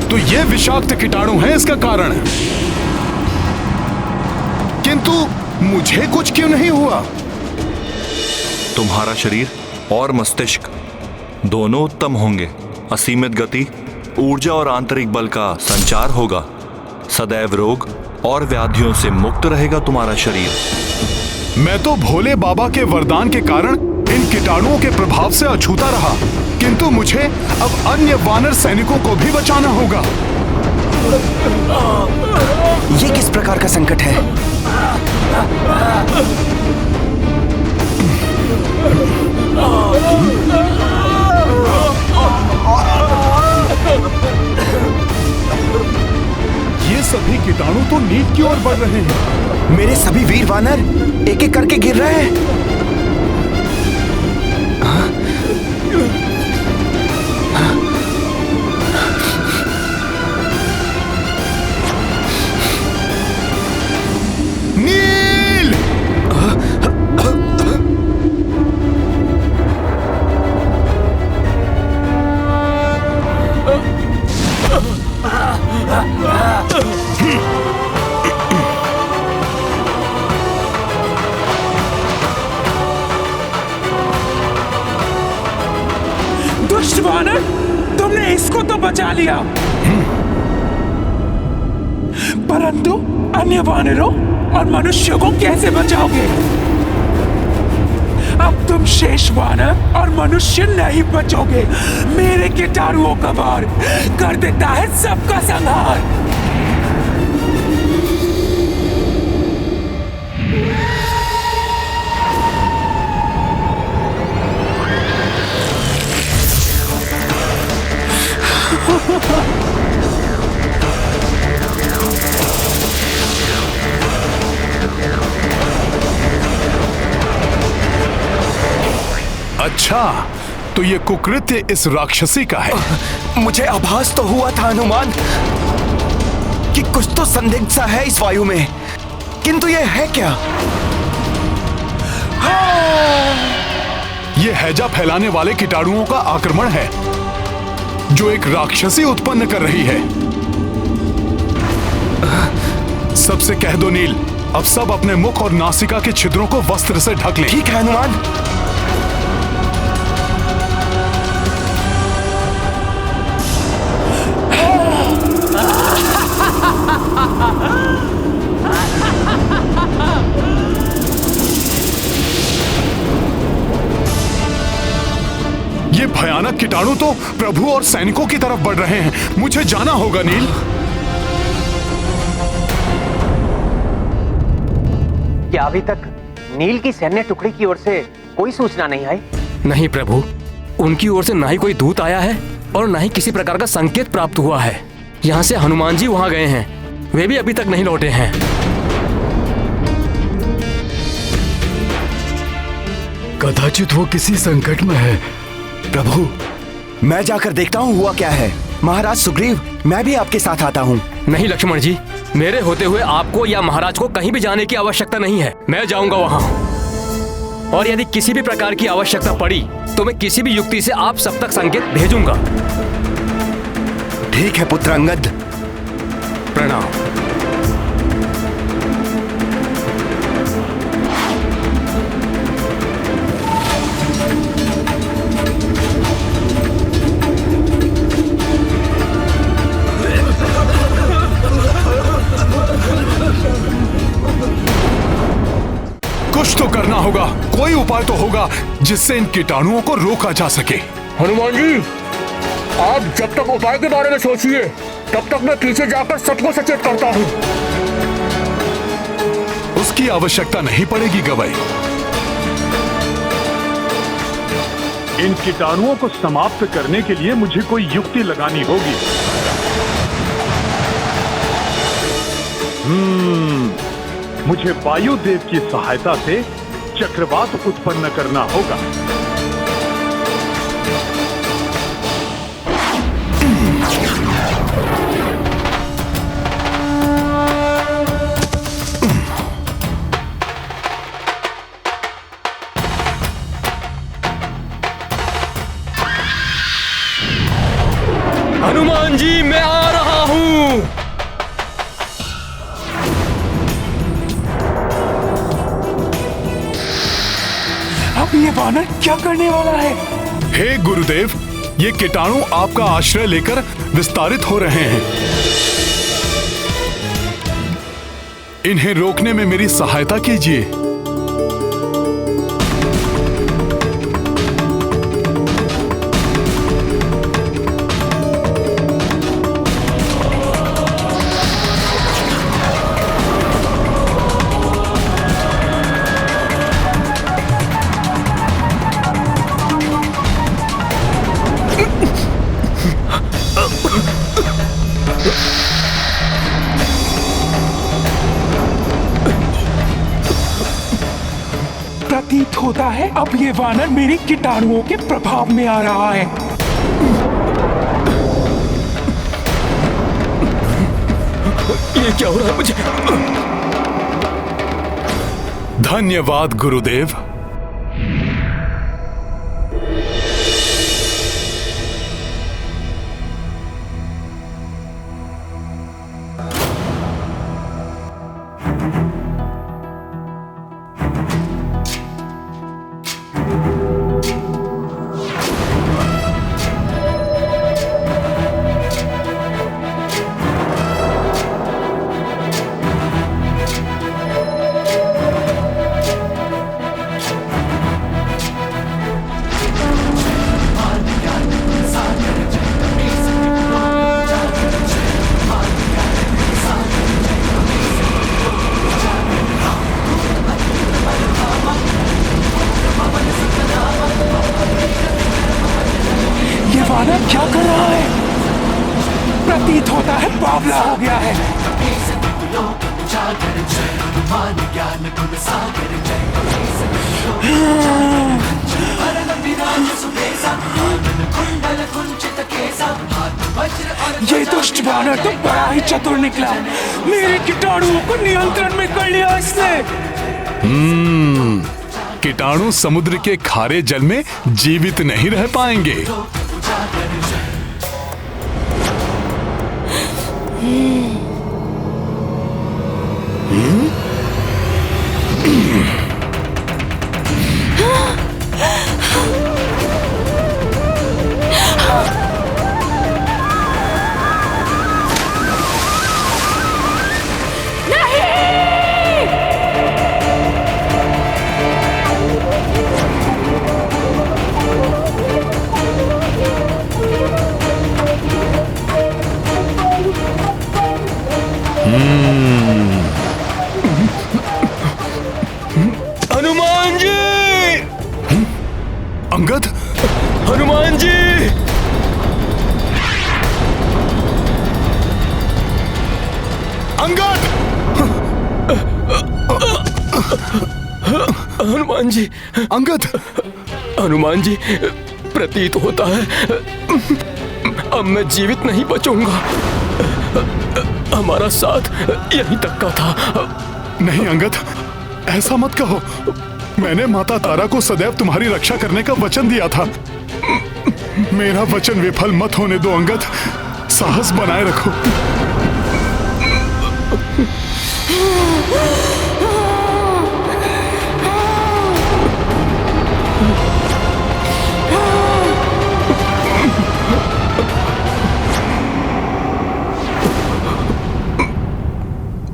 S1: तो ये विषाक्त कीटाणु है इसका कारण, किंतु मुझे कुछ क्यों नहीं हुआ?
S15: तुम्हारा शरीर और मस्तिष्क दोनों उत्तम होंगे। असीमित गति, ऊर्जा और आंतरिक बल का संचार होगा। सदैव रोग और व्याधियों से मुक्त रहेगा तुम्हारा शरीर।
S1: मैं तो भोले बाबा के वरदान के कारण इन कीटाणुओं के प्रभाव से अछूता रहा, किंतु मुझे अब अन्य वानर सैनिकों को भी बचाना होगा।
S9: ये किस प्रकार का संकट है?
S1: ये सभी कीटाणु तो नीच की ओर बढ़ रहे हैं।
S9: मेरे सभी वीर वानर एक एक करके गिर रहे हैं।
S1: नील!
S14: दुष्ट वानर, तुमने इसको तो बचा लिया, परंतु अन्य वानरों और मनुष्यों को कैसे बचाओगे? अब तुम शेष वानर और मनुष्य नहीं बचोगे। मेरे कीटाणुओं का वार कर देता है सबका संहार।
S1: अच्छा, तो ये कुकृत्य इस राक्षसी का है।
S9: मुझे आभास तो हुआ था हनुमान कि कुछ तो संदिग्ध सा है इस वायु में, किंतु ये है क्या?
S1: ये हैजा फैलाने वाले कीटाणुओं का आक्रमण है, जो एक राक्षसी उत्पन्न कर रही है। सबसे कह दो नील, अब सब अपने मुख और नासिका के छिद्रों को वस्त्र से ढक लें।
S9: ठीक है हनुमान।
S1: ये भयानक कीटाणु तो प्रभु और सैनिकों की तरफ बढ़ रहे हैं। मुझे जाना होगा नील।
S5: क्या अभी तक नील की सैन्य टुकड़ी की ओर से कोई सूचना नहीं आई?
S3: नहीं प्रभु, उनकी ओर से ना ही कोई दूत आया है और ना ही किसी प्रकार का संकेत प्राप्त हुआ है। यहाँ से हनुमान जी वहाँ गए हैं, वे भी अभी तक नहीं लौटे हैं।
S11: कदाचित वो किसी संकट में है।
S9: प्रभु, मैं जाकर देखता हूँ हुआ क्या है। महाराज सुग्रीव, मैं भी आपके साथ आता हूँ।
S3: नहीं लक्ष्मण जी, मेरे होते हुए आपको या महाराज को कहीं भी जाने की आवश्यकता नहीं है। मैं जाऊंगा वहाँ, और यदि किसी भी प्रकार की आवश्यकता पड़ी तो मैं किसी भी युक्ति से आप सब तक संकेत भेजूंगा।
S9: ठीक है पुत्र अंगद।
S3: प्रणाम।
S1: कुछ तो करना होगा, कोई उपाय तो होगा जिससे इन कीटाणुओं को रोका जा सके।
S3: हनुमान जी, आप जब तक उपाय के बारे में सोचिए, तब तक मैं पीछे जाकर सबको सचेत करता हूँ।
S1: की आवश्यकता नहीं पड़ेगी गवाई।
S16: इन कीटाणुओं को समाप्त करने के लिए मुझे कोई युक्ति लगानी होगी। मुझे वायुदेव की सहायता से चक्रवात उत्पन्न करना होगा।
S3: हनुमान जी, मैं आ रहा हूं।
S14: अब ये वानर क्या करने वाला है?
S1: हे गुरुदेव, ये कीटाणु आपका आश्रय लेकर विस्तारित हो रहे हैं। इन्हें रोकने में मेरी सहायता कीजिए।
S14: प्रतीत होता है अब ये वानर मेरे कीटाणुओं के प्रभाव में आ रहा है।
S3: ये क्या हो रहा है मुझे?
S1: धन्यवाद गुरुदेव।
S14: वानर क्या कर रहा है? प्रतीत होता है बावला हो गया है। ये दुष्ट वानर तो बड़ा ही चतुर निकला। मेरे कीटाणुओं को नियंत्रण में कर लिया इसने।
S1: कीटाणु समुद्र के खारे जल में जीवित नहीं रह पाएंगे।
S3: हनुमान जी!
S1: अंगद!
S3: हनुमान जी!
S1: अंगद!
S3: हनुमान जी!
S1: अंगद!
S3: हनुमान जी, प्रतीत होता है अब मैं जीवित नहीं बचूंगा। हमारा साथ यहीं तक का था।
S1: नहीं अंगद, ऐसा मत कहो। मैंने माता तारा को सदैव तुम्हारी रक्षा करने का वचन दिया था। मेरा वचन विफल मत होने दो अंगद। साहस बनाए रखो।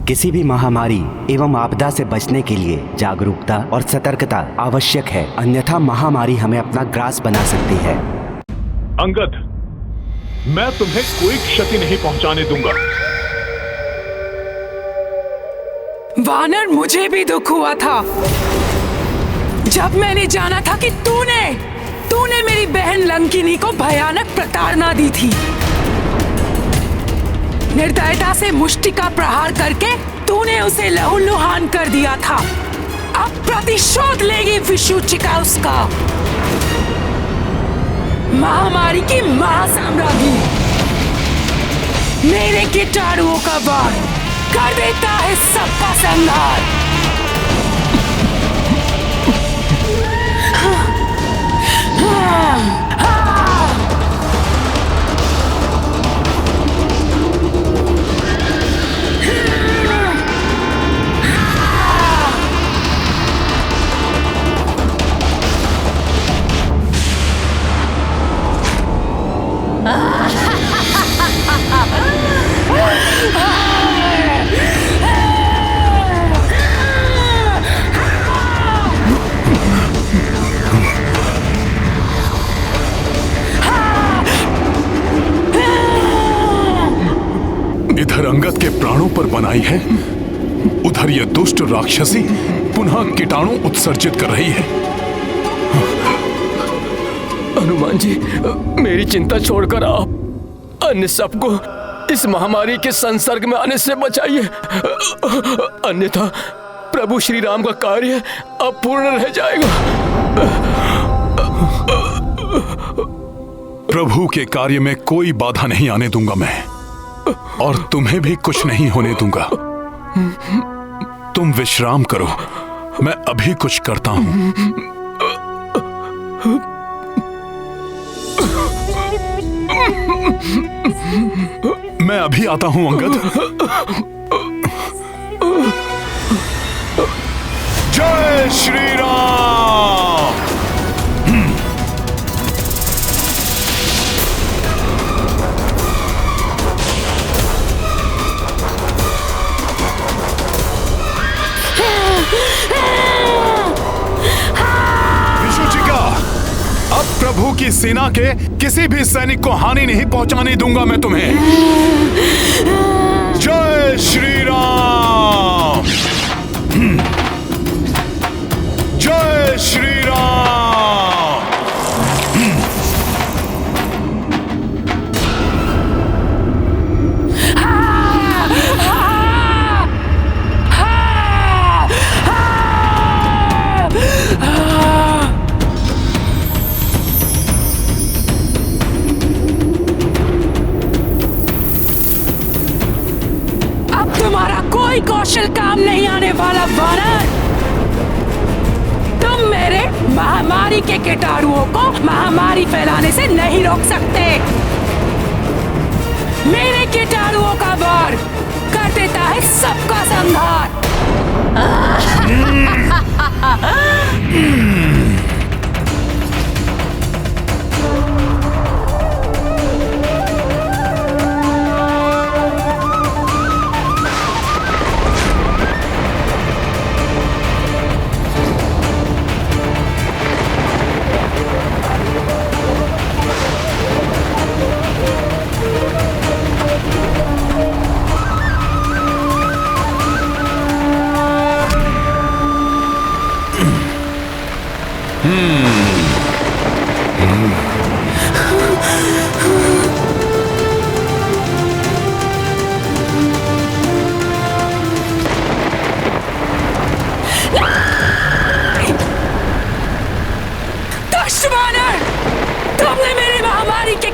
S9: किसी भी महामारी एवं आपदा से बचने के लिए जागरूकता और सतर्कता आवश्यक है, अन्यथा महामारी हमें अपना ग्रास बना सकती है।
S16: अंगद, मैं तुम्हें कोई क्षति नहीं पहुंचाने दूंगा।
S13: वानर मुझे भी दुख हुआ था जब मैंने जाना था कि तूने मेरी बहन लंकिनी को भयानक प्रताड़ना दी थी। निर्दयता से मुष्टि का प्रहार करके तूने उसे लहूलुहान कर दिया था। अब प्रतिशोध लेगी विशुचिका उसका। महामारी की महासाम्राज्ञी मेरे कीटाणुओं का वार कर देता है सबका संहार।
S1: इधर अंगद के प्राणों पर बनाई है, उधर ये दुष्ट राक्षसी पुनः कीटाणु उत्सर्जित कर रही है।
S3: हनुमान जी, मेरी चिंता छोड़कर आप अन्य सबको इस महामारी के संसर्ग में आने से बचाइए, अन्यथा प्रभु श्री राम का कार्य अपूर्ण रह जाएगा।
S1: प्रभु के कार्य में कोई बाधा नहीं आने दूंगा मैं, और तुम्हें भी कुछ नहीं होने दूंगा। तुम विश्राम करो, मैं अभी कुछ करता हूं। मैं अभी आता हूं अंगद। जय श्री राम। विशुचिका, अब प्रभु की सेना के किसी भी सैनिक को हानि नहीं पहुंचाने दूंगा मैं तुम्हें। जय श्री राम। जय श्री राम।
S13: तुम्हारा कोई कौशल काम नहीं आने वाला वानर। तुम मेरे महामारी के कीटाणुओं को महामारी फैलाने से नहीं रोक सकते। मेरे कीटाणुओं का वार कर देता है सबका संहार।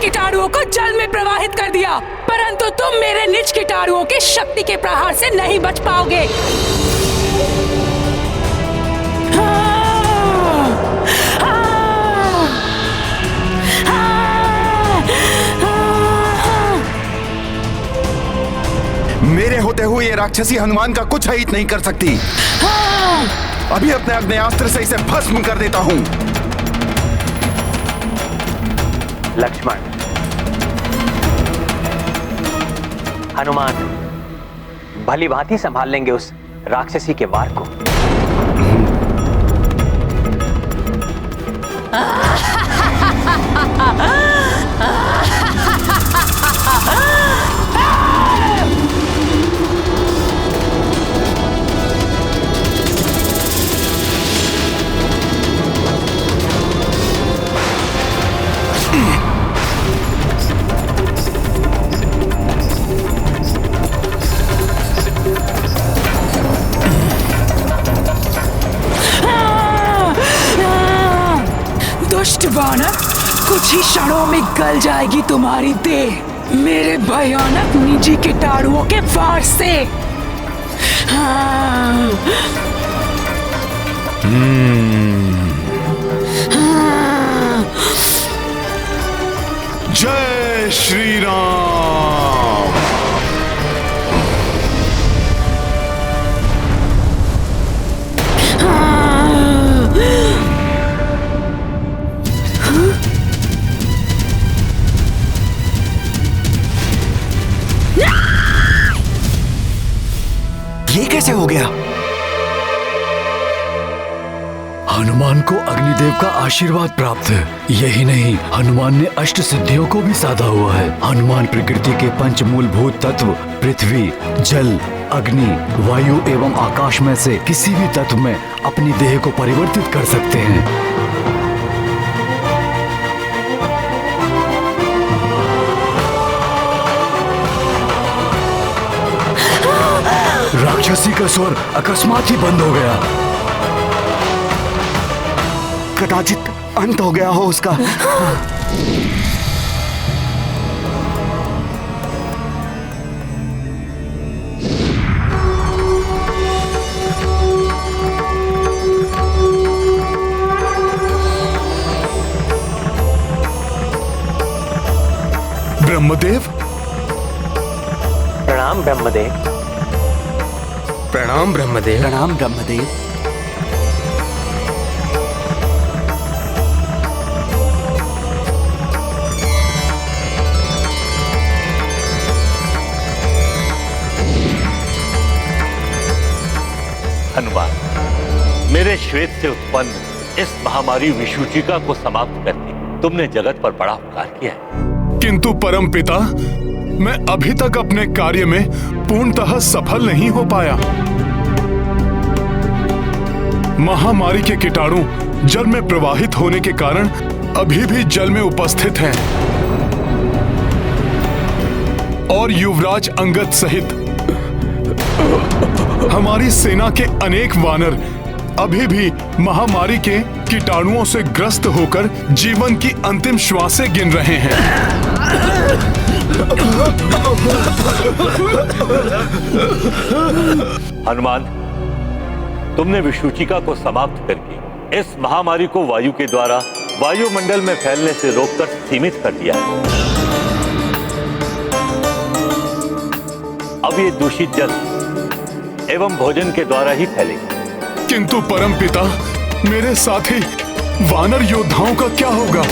S13: कीटाणुओं को जल में प्रवाहित कर दिया, परंतु तुम मेरे निज कीटाणुओं के शक्ति के प्रहार से नहीं बच पाओगे।
S9: मेरे होते हुए ये राक्षसी हनुमान का कुछ हित नहीं कर सकती। अभी अपने अग्नेयास्त्र से इसे भस्म कर देता हूं।
S5: लक्ष्मण, हनुमान भली भांति संभाल लेंगे उस राक्षसी के वार को।
S13: कुछ ही क्षणों में गल जाएगी तुम्हारी देह मेरे भयानक निजी कीटाणुओं के वार से। हाँ।
S1: जय श्री राम।
S9: ये कैसे हो गया?
S11: हनुमान को अग्निदेव का आशीर्वाद प्राप्त है। यही नहीं, हनुमान ने अष्ट सिद्धियों को भी साधा हुआ है। हनुमान प्रकृति के पंच मूलभूत तत्व पृथ्वी, जल, अग्नि, वायु एवं आकाश में से किसी भी तत्व में अपनी देह को परिवर्तित कर सकते हैं। राक्षसी का स्वर अकस्मात ही बंद हो गया।
S9: कदाचित अंत हो गया हो उसका।
S1: ब्रह्मदेव।
S5: प्रणाम ब्रह्मदेव।
S3: प्रणाम ब्रह्मदेव।
S9: प्रणाम ब्रह्मदेव।
S17: हनुमान, मेरे श्वेत से उत्पन्न इस महामारी विषुचिका को समाप्त करके तुमने जगत पर बड़ा उपकार किया है।
S1: किंतु परम पिता, मैं अभी तक अपने कार्य में पूर्णतः सफल नहीं हो पाया। महामारी के कीटाणु जल में प्रवाहित होने के कारण अभी भी जल में उपस्थित हैं और युवराज अंगद सहित हमारी सेना के अनेक वानर अभी भी महामारी के कीटाणुओं से ग्रस्त होकर जीवन की अंतिम श्वासें गिन रहे हैं।
S17: हनुमान, तुमने विषुचिका को समाप्त करके इस महामारी को वायु के द्वारा वायुमंडल में फैलने से रोककर सीमित कर दिया है। अब ये दूषित जल एवं भोजन के द्वारा ही फैलेगी।
S1: किंतु परम पिता, मेरे साथी वानर योद्धाओं का क्या होगा?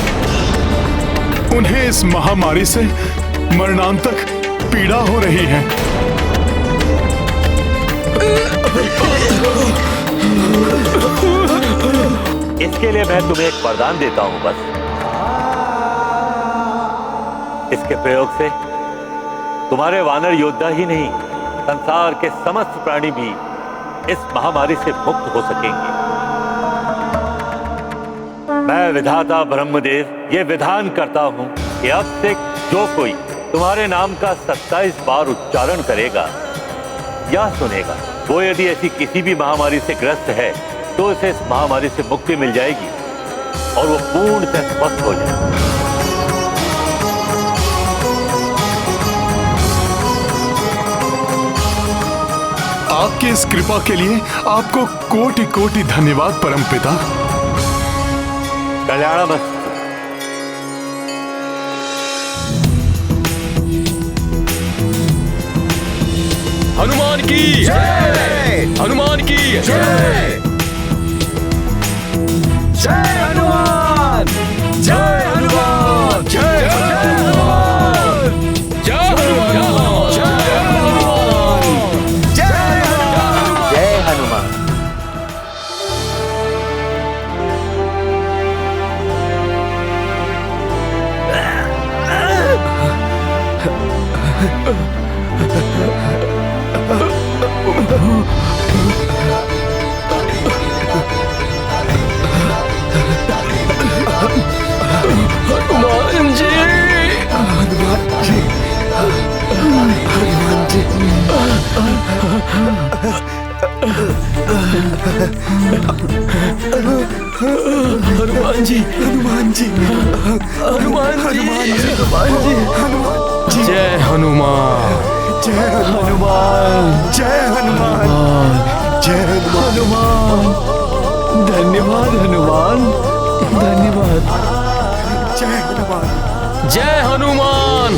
S1: उन्हें इस महामारी से मरणांतक पीड़ा हो रही है।
S17: इसके लिए मैं तुम्हें एक वरदान देता हूं बस। इसके प्रयोग से तुम्हारे वानर योद्धा ही नहीं, संसार के समस्त प्राणी भी इस महामारी से मुक्त हो सकेंगे। मैं विधाता ब्रह्मदेव ये विधान करता हूं कि अब से जो कोई तुम्हारे नाम का 27 बार उच्चारण करेगा या सुनेगा, वो यदि ऐसी किसी भी महामारी से ग्रस्त है तो उसे इस महामारी से मुक्ति मिल जाएगी और वो पूर्णतः स्वस्थ हो जाएगा।
S1: आपकी इस कृपा के लिए आपको कोटि कोटि धन्यवाद परम पिता।
S17: कल्याणमस्तु।
S2: हनुमान की जय। हनुमान की जय।
S4: जय हनुमान। जय हनुमान। जय हनुमान।
S2: जय हनुमान।
S5: जय हनुमान।
S2: हनुमान जी।
S9: हनुमान जी। हनुमान जी।
S3: हनुमान जी,
S4: हनुमान जी,
S3: हनुमान जी,
S4: हनुमान जी, हनुमान जी,
S3: जय हनुमान,
S4: जय हनुमान, जय हनुमान, जय हनुमान,
S11: धन्यवाद हनुमान, धन्यवाद।
S4: जय हनुमान,
S3: जय हनुमान।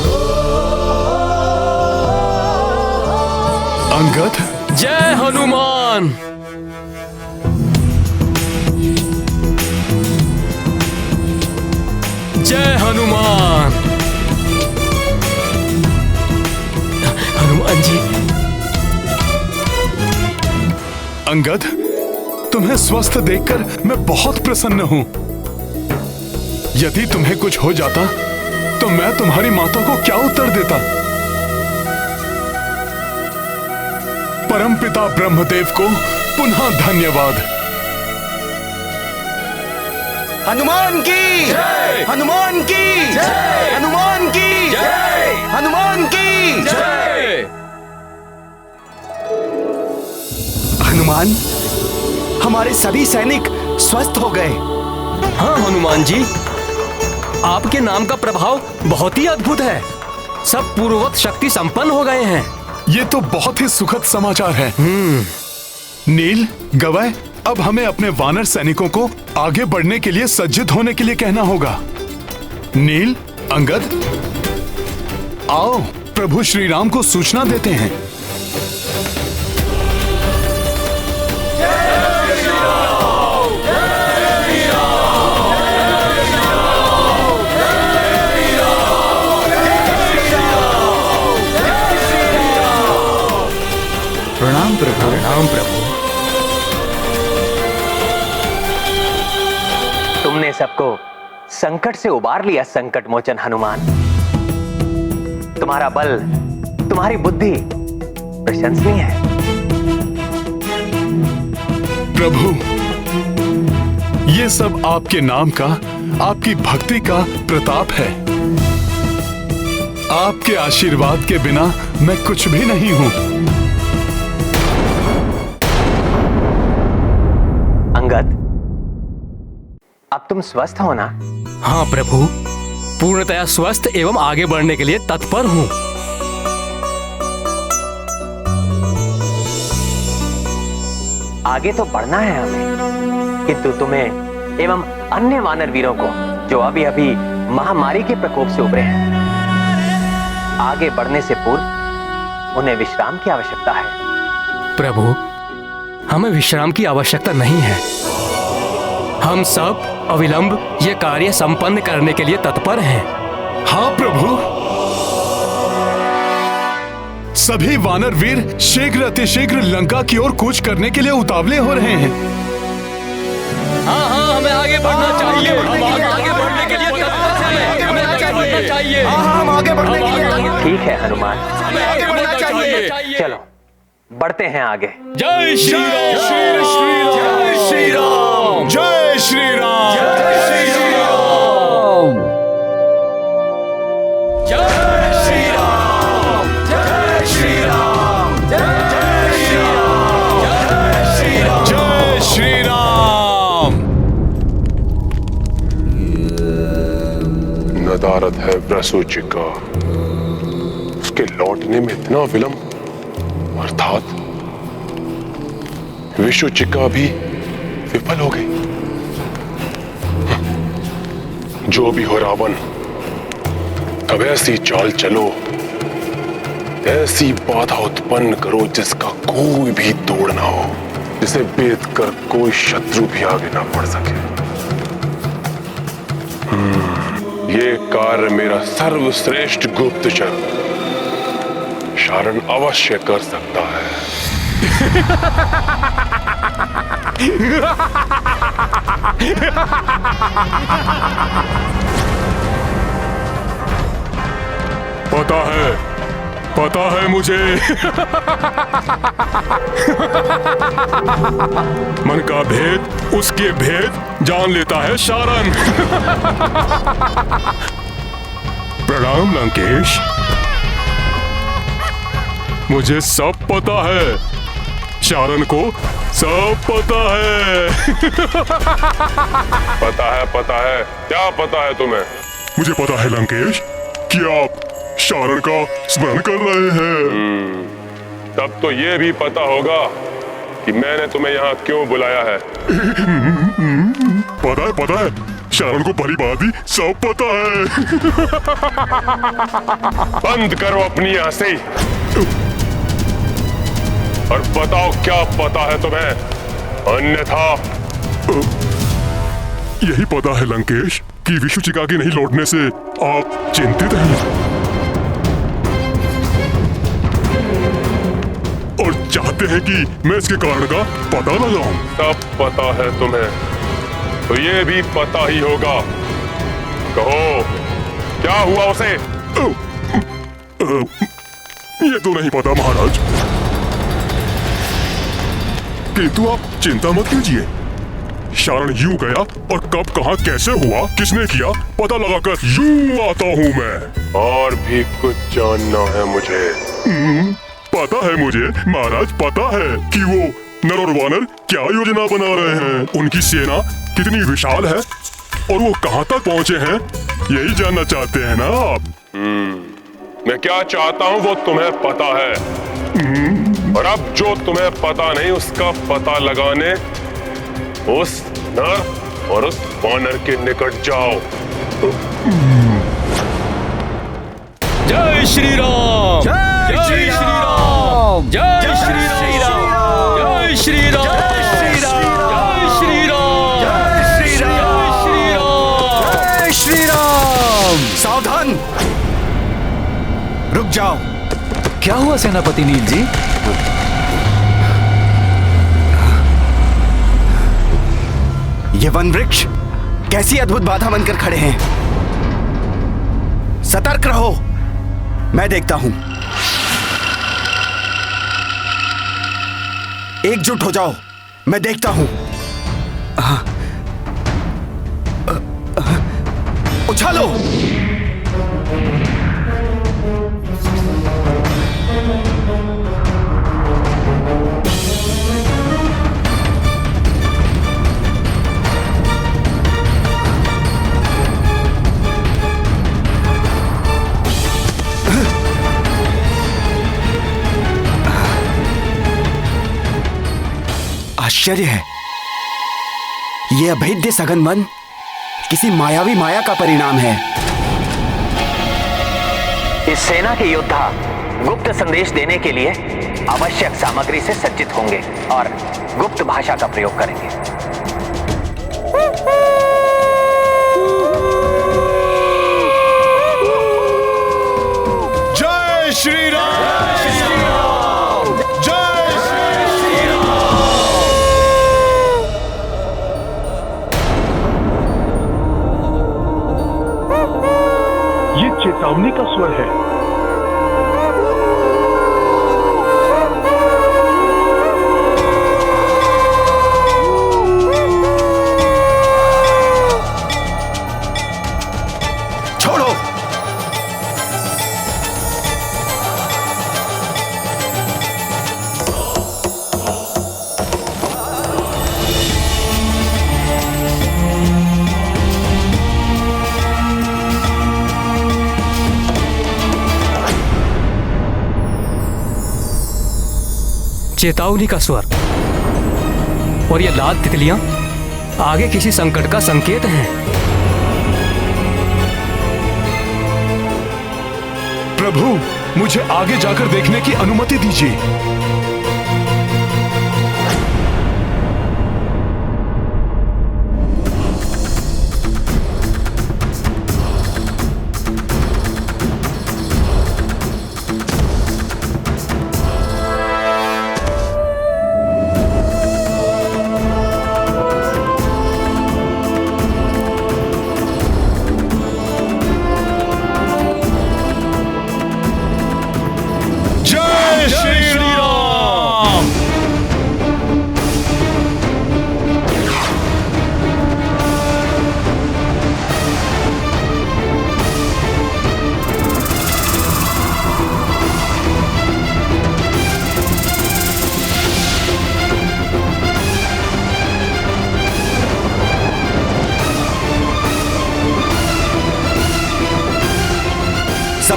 S1: अंगद,
S3: जय हनुमान। जय हनुमान। हनुमान जी।
S1: अंगद, तुम्हें स्वस्थ देखकर मैं बहुत प्रसन्न हूं। यदि तुम्हें कुछ हो जाता तो मैं तुम्हारी माता को क्या उत्तर देता? परमपिता ब्रह्मदेव को पुनः धन्यवाद।
S4: हनुमान की जय, हनुमान की जय, हनुमान की जय, हनुमान की जय। हनुमान, हमारे सभी सैनिक स्वस्थ हो गए।
S3: हाँ हनुमान जी, आपके नाम का प्रभाव बहुत ही अद्भुत है। सब पूर्ववत शक्ति संपन्न हो गए हैं।
S1: ये तो बहुत ही सुखद समाचार है। नील, गवय, अब हमें अपने वानर सैनिकों को आगे बढ़ने के लिए सज्जित होने के लिए कहना होगा। नील, अंगद, आओ प्रभु श्री राम को सूचना देते हैं।
S11: प्रणाम प्रभु।
S3: प्रणाम प्रभु।
S5: तुमने सबको संकट से उबार लिया संकट मोचन हनुमान। तुम्हारा बल, तुम्हारी बुद्धि प्रशंसनीय है।
S1: प्रभु, ये सब आपके नाम का, आपकी भक्ति का प्रताप है। आपके आशीर्वाद के बिना मैं कुछ भी नहीं हूं।
S5: अंगद, अब तुम स्वस्थ हो ना?
S3: हाँ प्रभु, पूर्णतया स्वस्थ एवं आगे बढ़ने के लिए तत्पर हूँ।
S5: आगे तो बढ़ना है हमें, किंतु तुम्हें एवं अन्य वानर वीरों को जो अभी अभी महामारी के प्रकोप से उबरे हैं, आगे बढ़ने से पूर्व उन्हें विश्राम की आवश्यकता है।
S3: प्रभु, हमें विश्राम की आवश्यकता नहीं है। हम सब अविलंब ये कार्य संपन्न करने के लिए तत्पर हैं।
S1: हाँ प्रभु, सभी वानर वीर शीघ्र अतिशीघ्र लंका की ओर कूच करने के लिए उतावले हो रहे हैं।
S3: हाँ हाँ, हमें आगे बढ़ना चाहिए। हम आगे बढ़ने के लिए तत्पर हैं। हमें आगे बढ़ना चाहिए।
S4: हम आगे बढ़ने के लिए
S5: ठीक है हनुमान,
S4: हमें आगे बढ़ना चाहिए।
S5: चलो बढ़ते हैं आगे।
S3: जय श्री राम,
S1: जय श्री राम, जय श्री राम,
S3: जय श्री राम,
S4: जय श्री राम, जय श्री राम, जय श्री राम, जय श्री राम।
S8: नदारद है व्रसोचिका, उसके लौटने में इतना विलंब, अर्थात विशुचिका भी विफल हो गई। जो भी हो रावण, अब ऐसी चाल चलो, ऐसी बाधा उत्पन्न करो जिसका कोई भी तोड़ ना हो, जिसे भेद कर कोई शत्रु भी आगे ना बढ़ सके। ये कार्य मेरा सर्वश्रेष्ठ गुप्तचर शारण अवश्य कर सकता है।
S1: पता है मुझे। मन का भेद, उसके भेद जान लेता है शारण। प्रणाम लंकेश, मुझे सब पता है।
S8: शारन को सब पता है। पता है, क्या पता है तुम्हें? मुझे पता है लंकेश कि आप शारन का स्मरण कर रहे हैं। तब तो ये भी पता होगा कि मैंने तुम्हें यहाँ क्यों बुलाया है। पता है, शारन को भली बात ही सब पता है। बंद करो अपनी हंसी और बताओ क्या पता है तुम्हें, अन्यथा। यही पता है लंकेश कि विशुचिका के नहीं लौटने से आप चिंतित हैं और चाहते हैं कि मैं इसके कारण का पता लगाऊं। सब पता है तुम्हें, तो ये भी पता ही होगा। कहो क्या हुआ उसे? ये तो नहीं पता महाराज, किंतु आप चिंता मत कीजिए। शारण यूं गया और कब कहां कैसे हुआ, किसने किया, पता लगाकर यूं आता हूं मैं। और भी कुछ जानना है मुझे। पता है मुझे महाराज, पता है कि वो नर और वानर क्या योजना बना रहे हैं, उनकी सेना कितनी विशाल है और वो कहां तक पहुंचे हैं, यही जानना चाहते हैं ना आप? मैं क्या चाहता हूं वो तुम्हें पता है, और अब जो तुम्हें पता नहीं उसका पता लगाने उस नर और उस वानर के निकट जाओ।
S2: जय श्री राम, जय श्री राम, जय श्री राम, जय श्री राम, जय श्री राम, जय श्री राम,
S9: जय श्री राम। सावधान, रुक जाओ।
S11: क्या हुआ सेनापति नील जी?
S9: ये वन वृक्ष कैसी अद्भुत बाधा बनकर खड़े हैं। सतर्क रहो, मैं देखता हूं। एकजुट हो जाओ, मैं देखता हूं। उछालो। आश्चर्य है, ये अभेद्य सघन वन किसी मायावी माया का परिणाम है।
S5: इस सेना के योद्धा गुप्त संदेश देने के लिए आवश्यक सामग्री से सज्जित होंगे और गुप्त भाषा का प्रयोग करेंगे।
S8: जय श्री राम, जय श्री राम, जय श्री राम।
S16: ये चेतावनी का स्वर है।
S9: छोड़ो।
S3: चेतावनी का स्वर और ये लाल तितलियां आगे किसी संकट का संकेत हैं।
S8: प्रभु, मुझे आगे जाकर देखने की अनुमति दीजिए।
S2: जय श्री राम,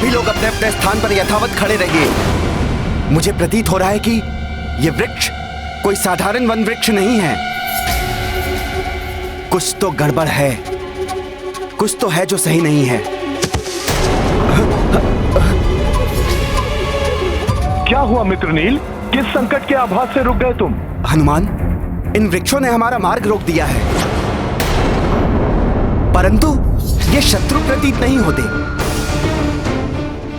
S9: सभी लोग अपने अपने स्थान पर यथावत खड़े रहिए। मुझे प्रतीत हो रहा है कि यह वृक्ष कोई साधारण वन वृक्ष नहीं है। कुछ तो गड़बड़ है, कुछ तो है जो सही नहीं है।
S16: क्या हुआ मित्र नील? किस संकट के आभास से रुक गए तुम?
S9: हनुमान, इन वृक्षों ने हमारा मार्ग रोक दिया है, परंतु ये शत्रु प्रतीत नहीं होते,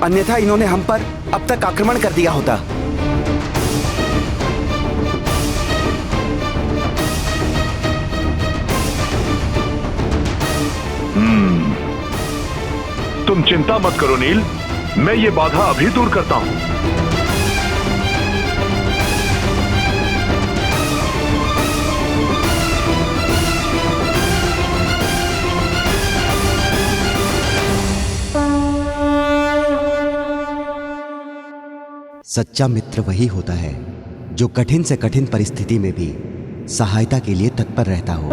S9: अन्यथा इन्होंने हम पर अब तक आक्रमण कर दिया होता।
S16: तुम चिंता मत करो नील, मैं ये बाधा अभी दूर करता हूं।
S9: सच्चा मित्र वही होता है जो कठिन से कठिन परिस्थिति में भी सहायता के लिए तत्पर रहता हो।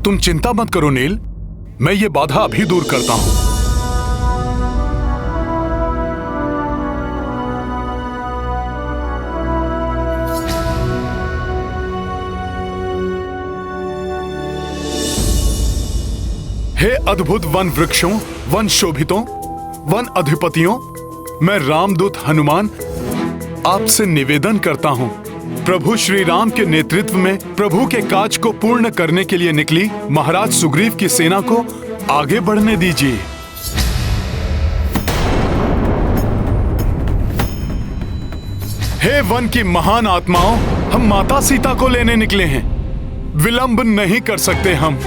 S1: तुम चिंता मत करो नील, मैं ये बाधा अभी दूर करता हूं। हे अद्भुत वन वृक्षों, वन शोभितों, वन अधिपतियों, मैं रामदूत हनुमान आपसे निवेदन करता हूं। प्रभु श्री राम के नेतृत्व में प्रभु के काज को पूर्ण करने के लिए निकली महाराज सुग्रीव की सेना को आगे बढ़ने दीजिए। हे वन की महान आत्माओं, हम माता सीता को लेने निकले हैं। विलंब नहीं कर सकते हम,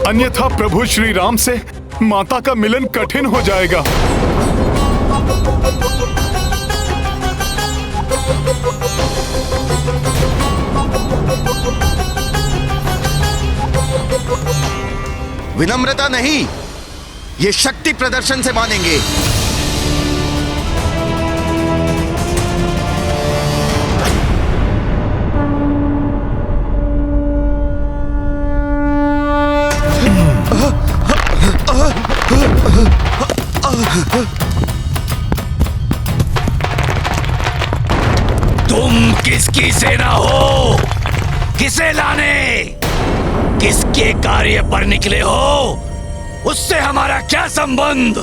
S1: अन्यथा प्रभु श्री राम से माता का मिलन कठिन हो जाएगा।
S9: विनम्रता नहीं, ये शक्ति प्रदर्शन से मानेंगे।
S18: तुम किसकी सेना हो? किसे लाने, किसके कार्य पर निकले हो? उससे हमारा क्या संबंध?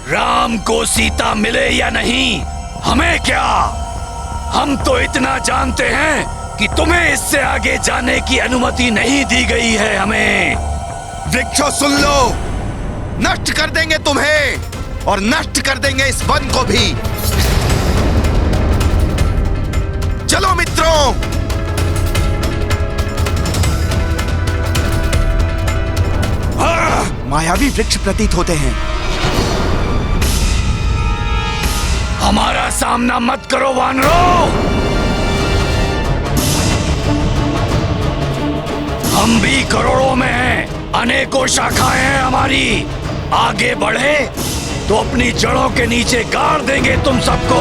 S18: राम को सीता मिले या नहीं, हमें क्या? हम तो इतना जानते हैं कि तुम्हें इससे आगे जाने की अनुमति नहीं दी गई है हमें।
S9: वृक्षों सुन लो, नष्ट कर देंगे तुम्हें और नष्ट कर देंगे इस वन को भी। चलो मित्रों, मायावी वृक्ष प्रतीत होते हैं।
S18: हमारा सामना मत करो वानरों, हम भी करोड़ों में हैं, अनेकों शाखाएं हैं हमारी। आगे बढ़े तो अपनी जड़ों के नीचे गाड़ देंगे तुम सबको।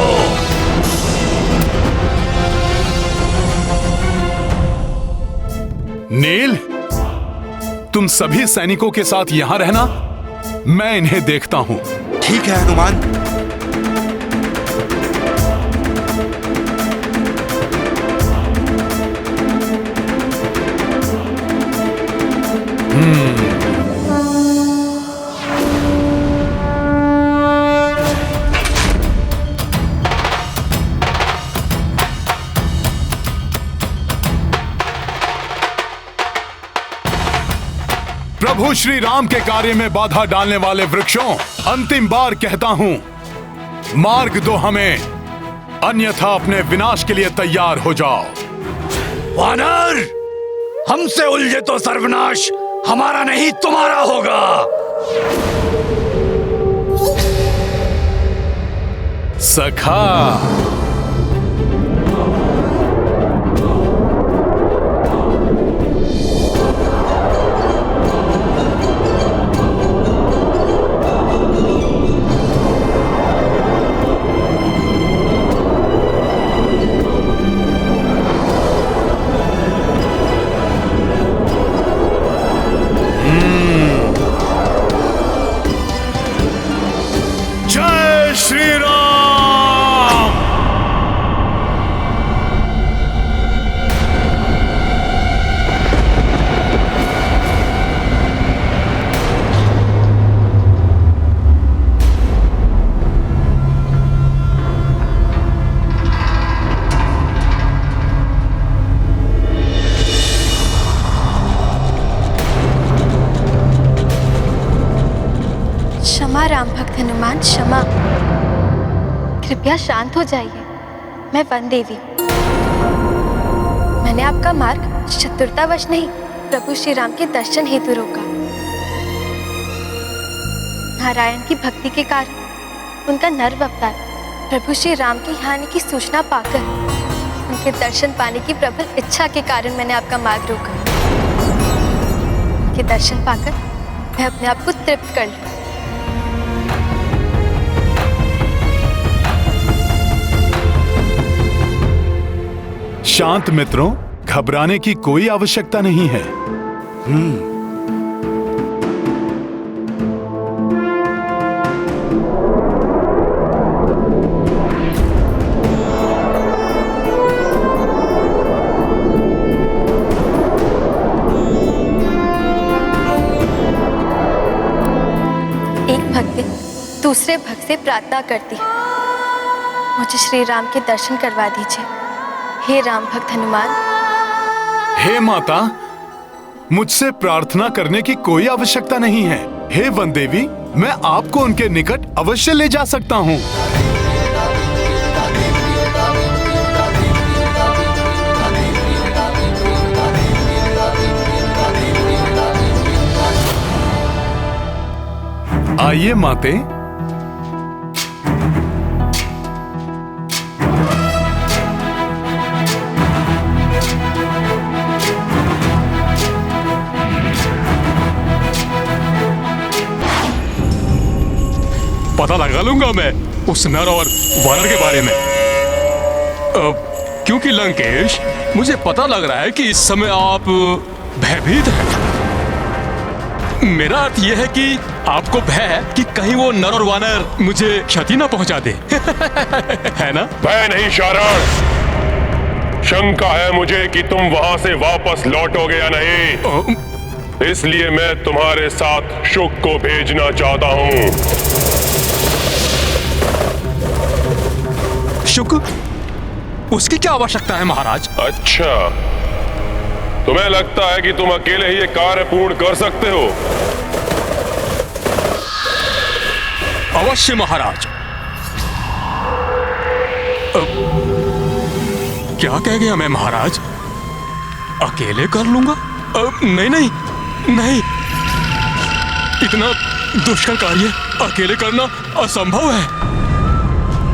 S1: नील, तुम सभी सैनिकों के साथ यहां रहना, मैं इन्हें देखता हूं।
S9: ठीक है हनुमान।
S1: प्रभु श्री राम के कार्य में बाधा डालने वाले वृक्षों, अंतिम बार कहता हूं, मार्ग दो हमें, अन्यथा अपने विनाश के लिए तैयार हो जाओ।
S18: वानर, हमसे उलझे तो सर्वनाश हमारा नहीं तुम्हारा होगा।
S1: सखा,
S19: क्षमा राम भक्त हनुमान, क्षमा। कृपया शांत हो जाइए। मैं वन देवी हूँ। मैंने आपका मार्ग चतुरतावश नहीं, प्रभु श्री राम के दर्शन हेतु रोका। नारायण की भक्ति के कारण उनका नर्व अवतार प्रभु श्री राम के यहाँ आने की सूचना पाकर, उनके दर्शन पाने की प्रबल इच्छा के कारण मैंने आपका मार्ग रोका। उनके दर्शन पाकर मैं अपने आप को तृप्त कर लूं।
S1: शांत मित्रों, घबराने की कोई आवश्यकता नहीं है।
S19: एक भक्त दूसरे भक्त से प्रार्थना करती है, मुझे श्री राम के दर्शन करवा दीजिए। हे राम भक्त हनुमान।
S1: हे माता, मुझसे प्रार्थना करने की कोई आवश्यकता नहीं है। हे वन देवी, मैं आपको उनके निकट अवश्य ले जा सकता हूँ। आइए माते।
S3: पता लगा लूंगा मैं उस नर और वानर के बारे में। क्योंकि लंकेश, मुझे पता लग रहा है कि इस समय आप भयभीत हैं। मेरा अर्थ यह है कि आपको भय है कि कहीं वो नर और वानर मुझे क्षति ना पहुंचा दे। है ना?
S8: भय नहीं शारण, शंका है मुझे कि तुम वहां से वापस लौटोगे या नहीं। इसलिए मैं तुम्हारे साथ शुक को भेजना चाहता हूँ।
S3: शुक? उसकी क्या आवश्यकता है महाराज?
S8: अच्छा, तुम्हें लगता है कि तुम अकेले ही ये कार्य पूर्ण कर सकते हो?
S3: अवश्य महाराज। क्या कह गया मैं महाराज? अकेले कर लूंगा? नहीं, इतना दुष्कर कार्य अकेले करना असंभव है।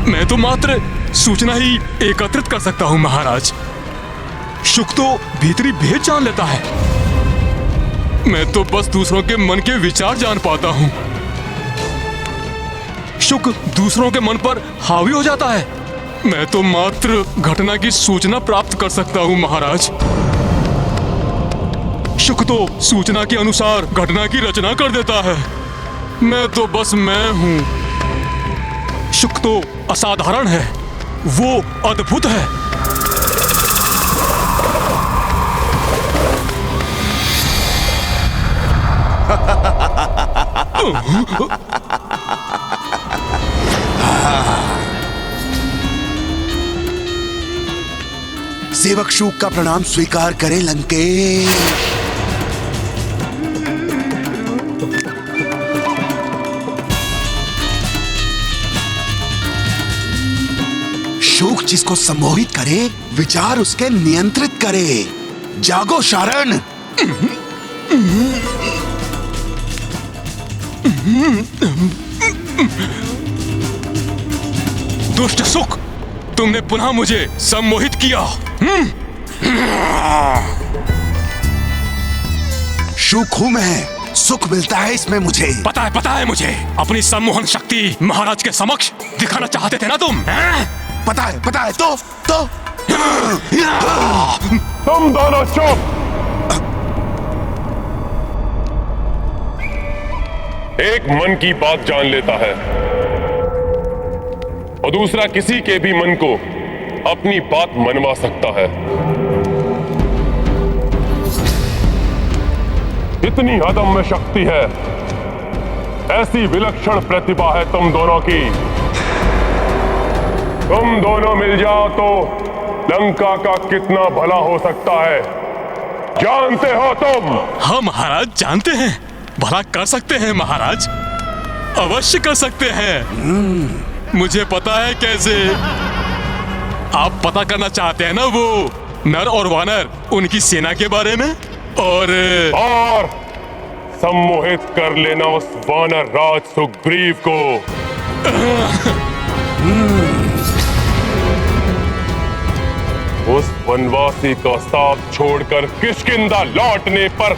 S3: मैं तो मात्र सूचना ही एकत्रित कर सकता हूं महाराज। शुक तो भीतरी भेद जान लेता है, मैं तो बस दूसरों के मन के विचार जान पाता हूं। शुक दूसरों के मन पर हावी हो जाता है, मैं तो मात्र घटना की सूचना प्राप्त कर सकता हूं महाराज। शुक तो सूचना के अनुसार घटना की रचना कर देता है, मैं तो बस मैं हूं। शुक तो असाधारण है, वो अद्भुत है।
S4: सेवक शुक का प्रणाम स्वीकार करें लंकेश। शुक जिसको सम्मोहित करे, विचार उसके नियंत्रित करे। जागो शारण।
S3: दुष्ट शुक, तुमने पुनः मुझे सम्मोहित किया।
S4: शुक हूं मैं, सुख मिलता है इसमें मुझे।
S3: पता है मुझे। अपनी सम्मोहन शक्ति महाराज के समक्ष दिखाना चाहते थे ना तुम?
S4: पता है तो
S8: तुम दोनों चुप। एक मन की बात जान लेता है और दूसरा किसी के भी मन को अपनी बात मनवा सकता है। इतनी अदम्य शक्ति है, ऐसी विलक्षण प्रतिभा है तुम दोनों की। तुम दोनों मिल जाओ तो लंका का कितना भला हो सकता है, जानते हो तुम?
S3: हाँ महाराज, जानते हैं, भला कर सकते हैं महाराज। अवश्य कर सकते हैं। मुझे पता है कैसे। आप पता करना चाहते हैं ना वो नर और वानर, उनकी सेना के बारे में, और
S8: सम्मोहित कर लेना उस वानर राज सुग्रीव को। उस वनवासी का साथ छोड़कर किष्किंधा लौटने पर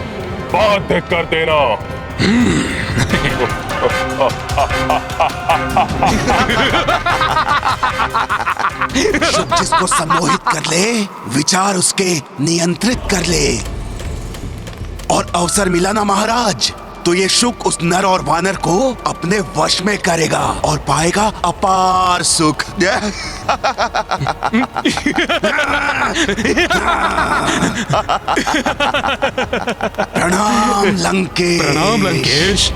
S8: बाध्य कर देना।
S4: शुभ जिसको सम्मोहित कर ले, विचार उसके नियंत्रित कर ले, और अवसर मिला ना महाराज, तो ये शुक उस नर और वानर को अपने वश में करेगा और पाएगा अपार सुख। प्रणाम लंकेश।
S3: प्रणाम लंकेश।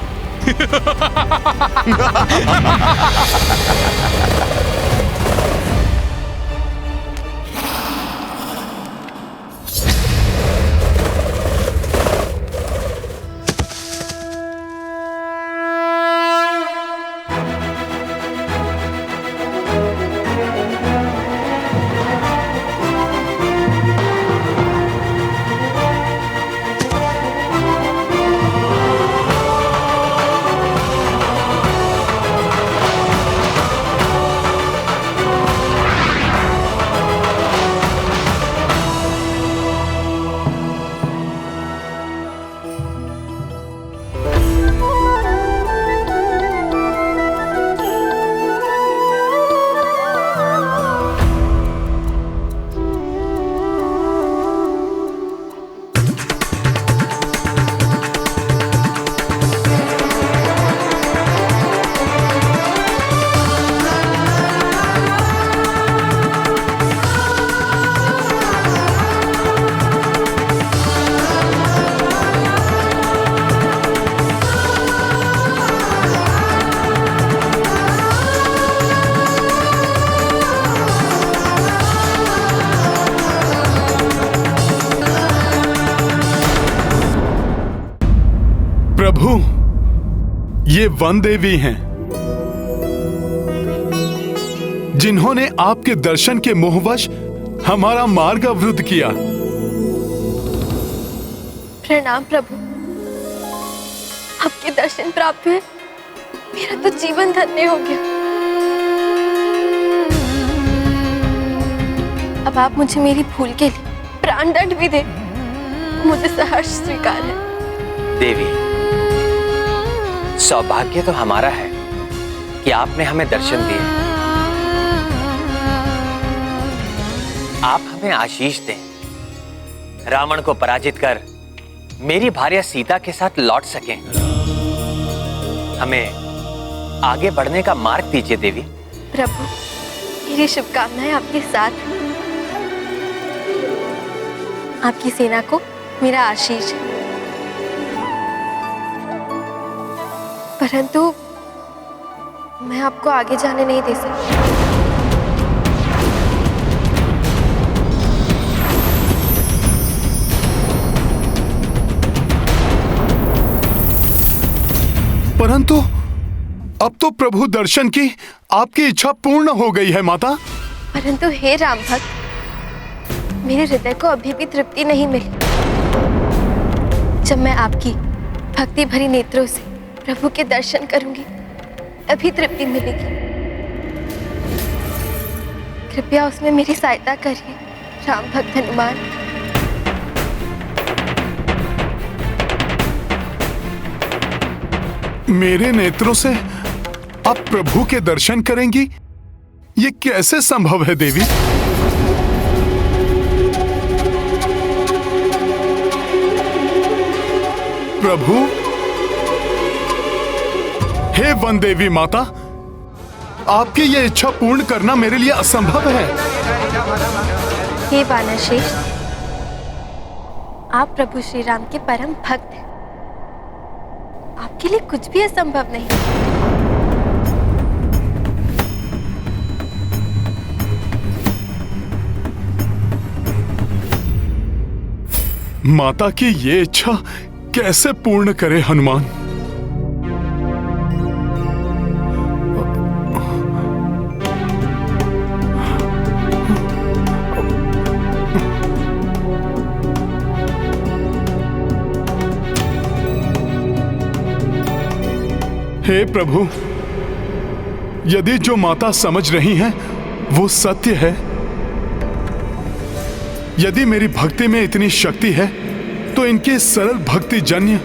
S1: प्रभु, ये वन देवी हैं, जिन्होंने आपके दर्शन के मोहवश हमारा मार्ग अवरुद्ध किया।
S19: प्रणाम प्रभु, आपके दर्शन प्राप्त हुए, मेरा तो जीवन धन्य हो गया। अब आप मुझे मेरी भूल के लिए प्राण दंड भी दे, मुझे सहर्ष स्वीकार है।
S9: देवी, सौभाग्य तो हमारा है कि आपने हमें दर्शन दिए। आप हमें आशीष दें, रावण को पराजित कर मेरी भार्या सीता के साथ लौट सकें। हमें आगे बढ़ने का मार्ग दीजिए देवी।
S19: प्रभु, मेरी शुभकामनाएं आपके साथ। आपकी सेना को मेरा आशीष है, परंतु मैं आपको आगे जाने नहीं दे सकती।
S1: परंतु अब तो प्रभु दर्शन की आपकी इच्छा पूर्ण हो गई है माता।
S19: परंतु हे राम भक्त, मेरे हृदय को अभी भी तृप्ति नहीं मिली। जब मैं आपकी भक्ति भरी नेत्रों से प्रभु के दर्शन करूंगी, तभी तृप्ति मिलेगी। कृपया उसमें मेरी सहायता करिए राम भक्त हनुमान।
S1: मेरे नेत्रों से आप प्रभु के दर्शन करेंगी, ये कैसे संभव है देवी? प्रभु, हे वन देवी माता, आपकी ये इच्छा पूर्ण करना मेरे लिए असंभव है।
S19: हे वानर श्रेष्ठ, आप प्रभु श्री राम के परम भक्त हैं। आपके लिए कुछ भी असंभव नहीं।
S1: माता की ये इच्छा कैसे पूर्ण करे हनुमान? हे प्रभु, यदि जो माता समझ रही हैं वो सत्य है, यदि मेरी भक्ति में इतनी शक्ति है तो इनके सरल भक्ति जन्य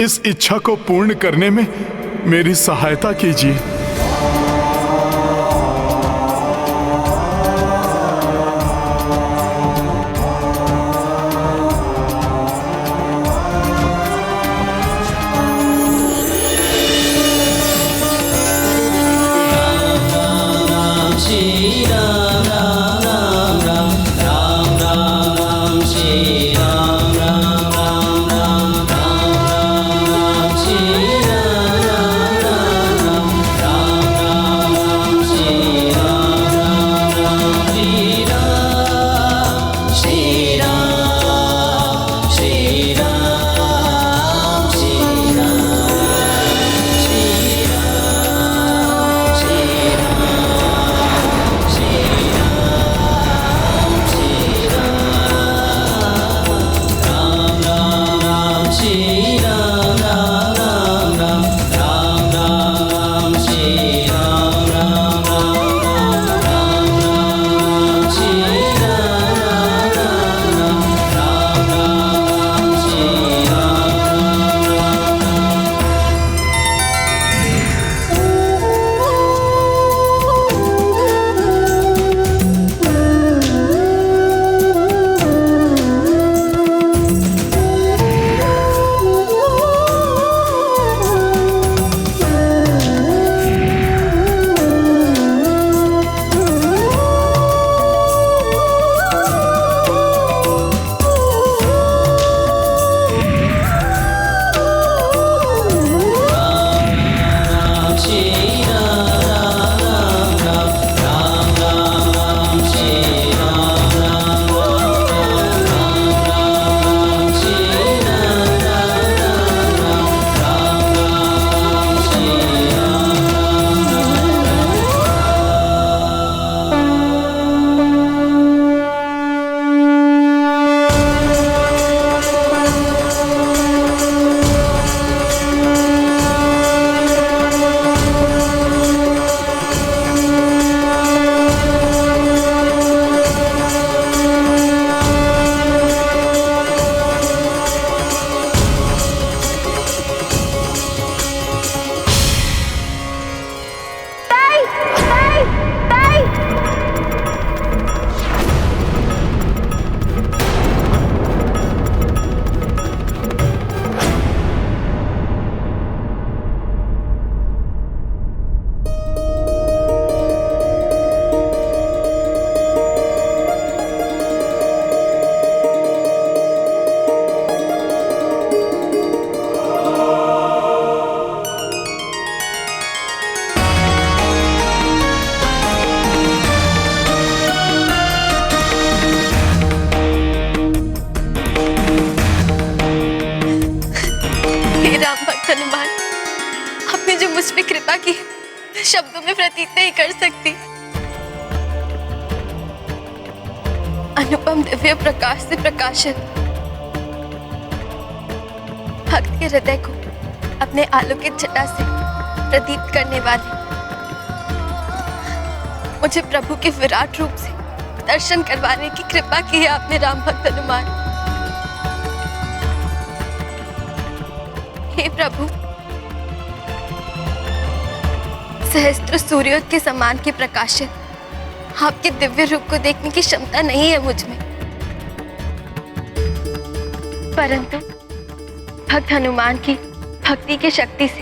S1: इस इच्छा को पूर्ण करने में मेरी सहायता कीजिए।
S19: शब्दों में प्रतीत नहीं कर सकती। अनुपम दिव्य प्रकाश से प्रकाशित भक्त के हृदय को अपने आलोकित छटा से प्रदीप्त करने वाले मुझे प्रभु के विराट रूप से दर्शन करवाने की कृपा की है आपने राम भक्त हनुमान। हे प्रभु, सहस्त्र सूर्योदय के समान के प्रकाशित आपके दिव्य रूप को देखने की क्षमता नहीं है मुझ में, परंतु भक्त हनुमान की भक्ति की शक्ति से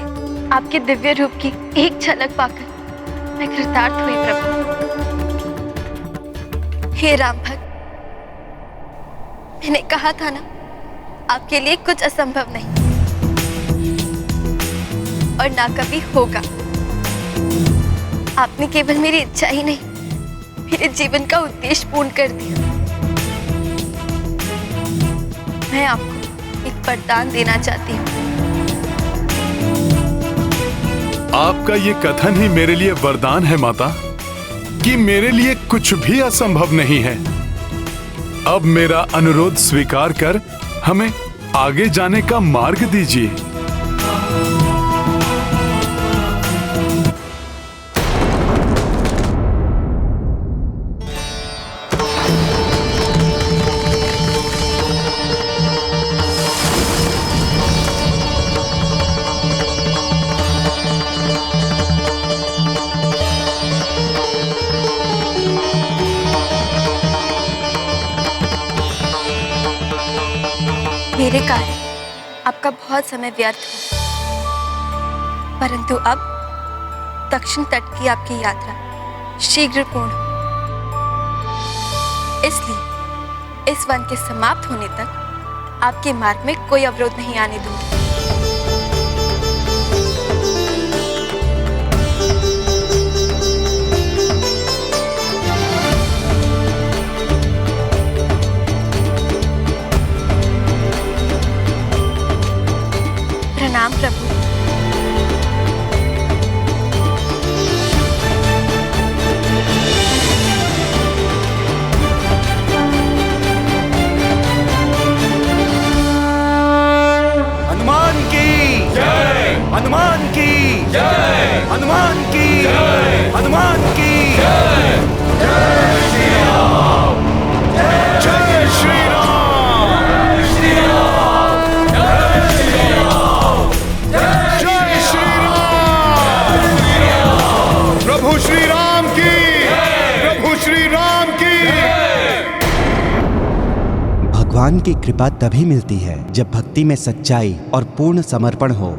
S19: आपके दिव्य रूप की एक झलक पाकर मैं कृतार्थ हुई प्रभु। हे राम भक्त, मैंने कहा था ना आपके लिए कुछ असंभव नहीं और ना कभी होगा। आपने केवल मेरी इच्छा ही नहीं मेरे जीवन का उद्देश्य पूर्ण कर दिया। मैं आपको एक वरदान देना चाहती हूँ।
S1: आपका ये कथन ही मेरे लिए वरदान है माता कि मेरे लिए कुछ भी असंभव नहीं है। अब मेरा अनुरोध स्वीकार कर हमें आगे जाने का मार्ग दीजिए।
S19: मेरे कारण आपका बहुत समय व्यर्थ हो, परंतु अब दक्षिण तट की आपकी यात्रा शीघ्र पूर्ण हो। इसलिए इस वन के समाप्त होने तक आपके मार्ग में कोई अवरोध नहीं आने दूंगी। प्रणाम प्रभु।
S4: हनुमान की जय, हनुमान की जय, हनुमान की जय, हनुमान की जय। जय श्री राम, जय श्री राम, जय श्री राम, जय श्री राम, जय श्री राम। प्रभु श्री राम की, प्रभु श्री राम की।
S9: भगवान की कृपा तभी मिलती है जब भक्ति में सच्चाई और पूर्ण समर्पण हो।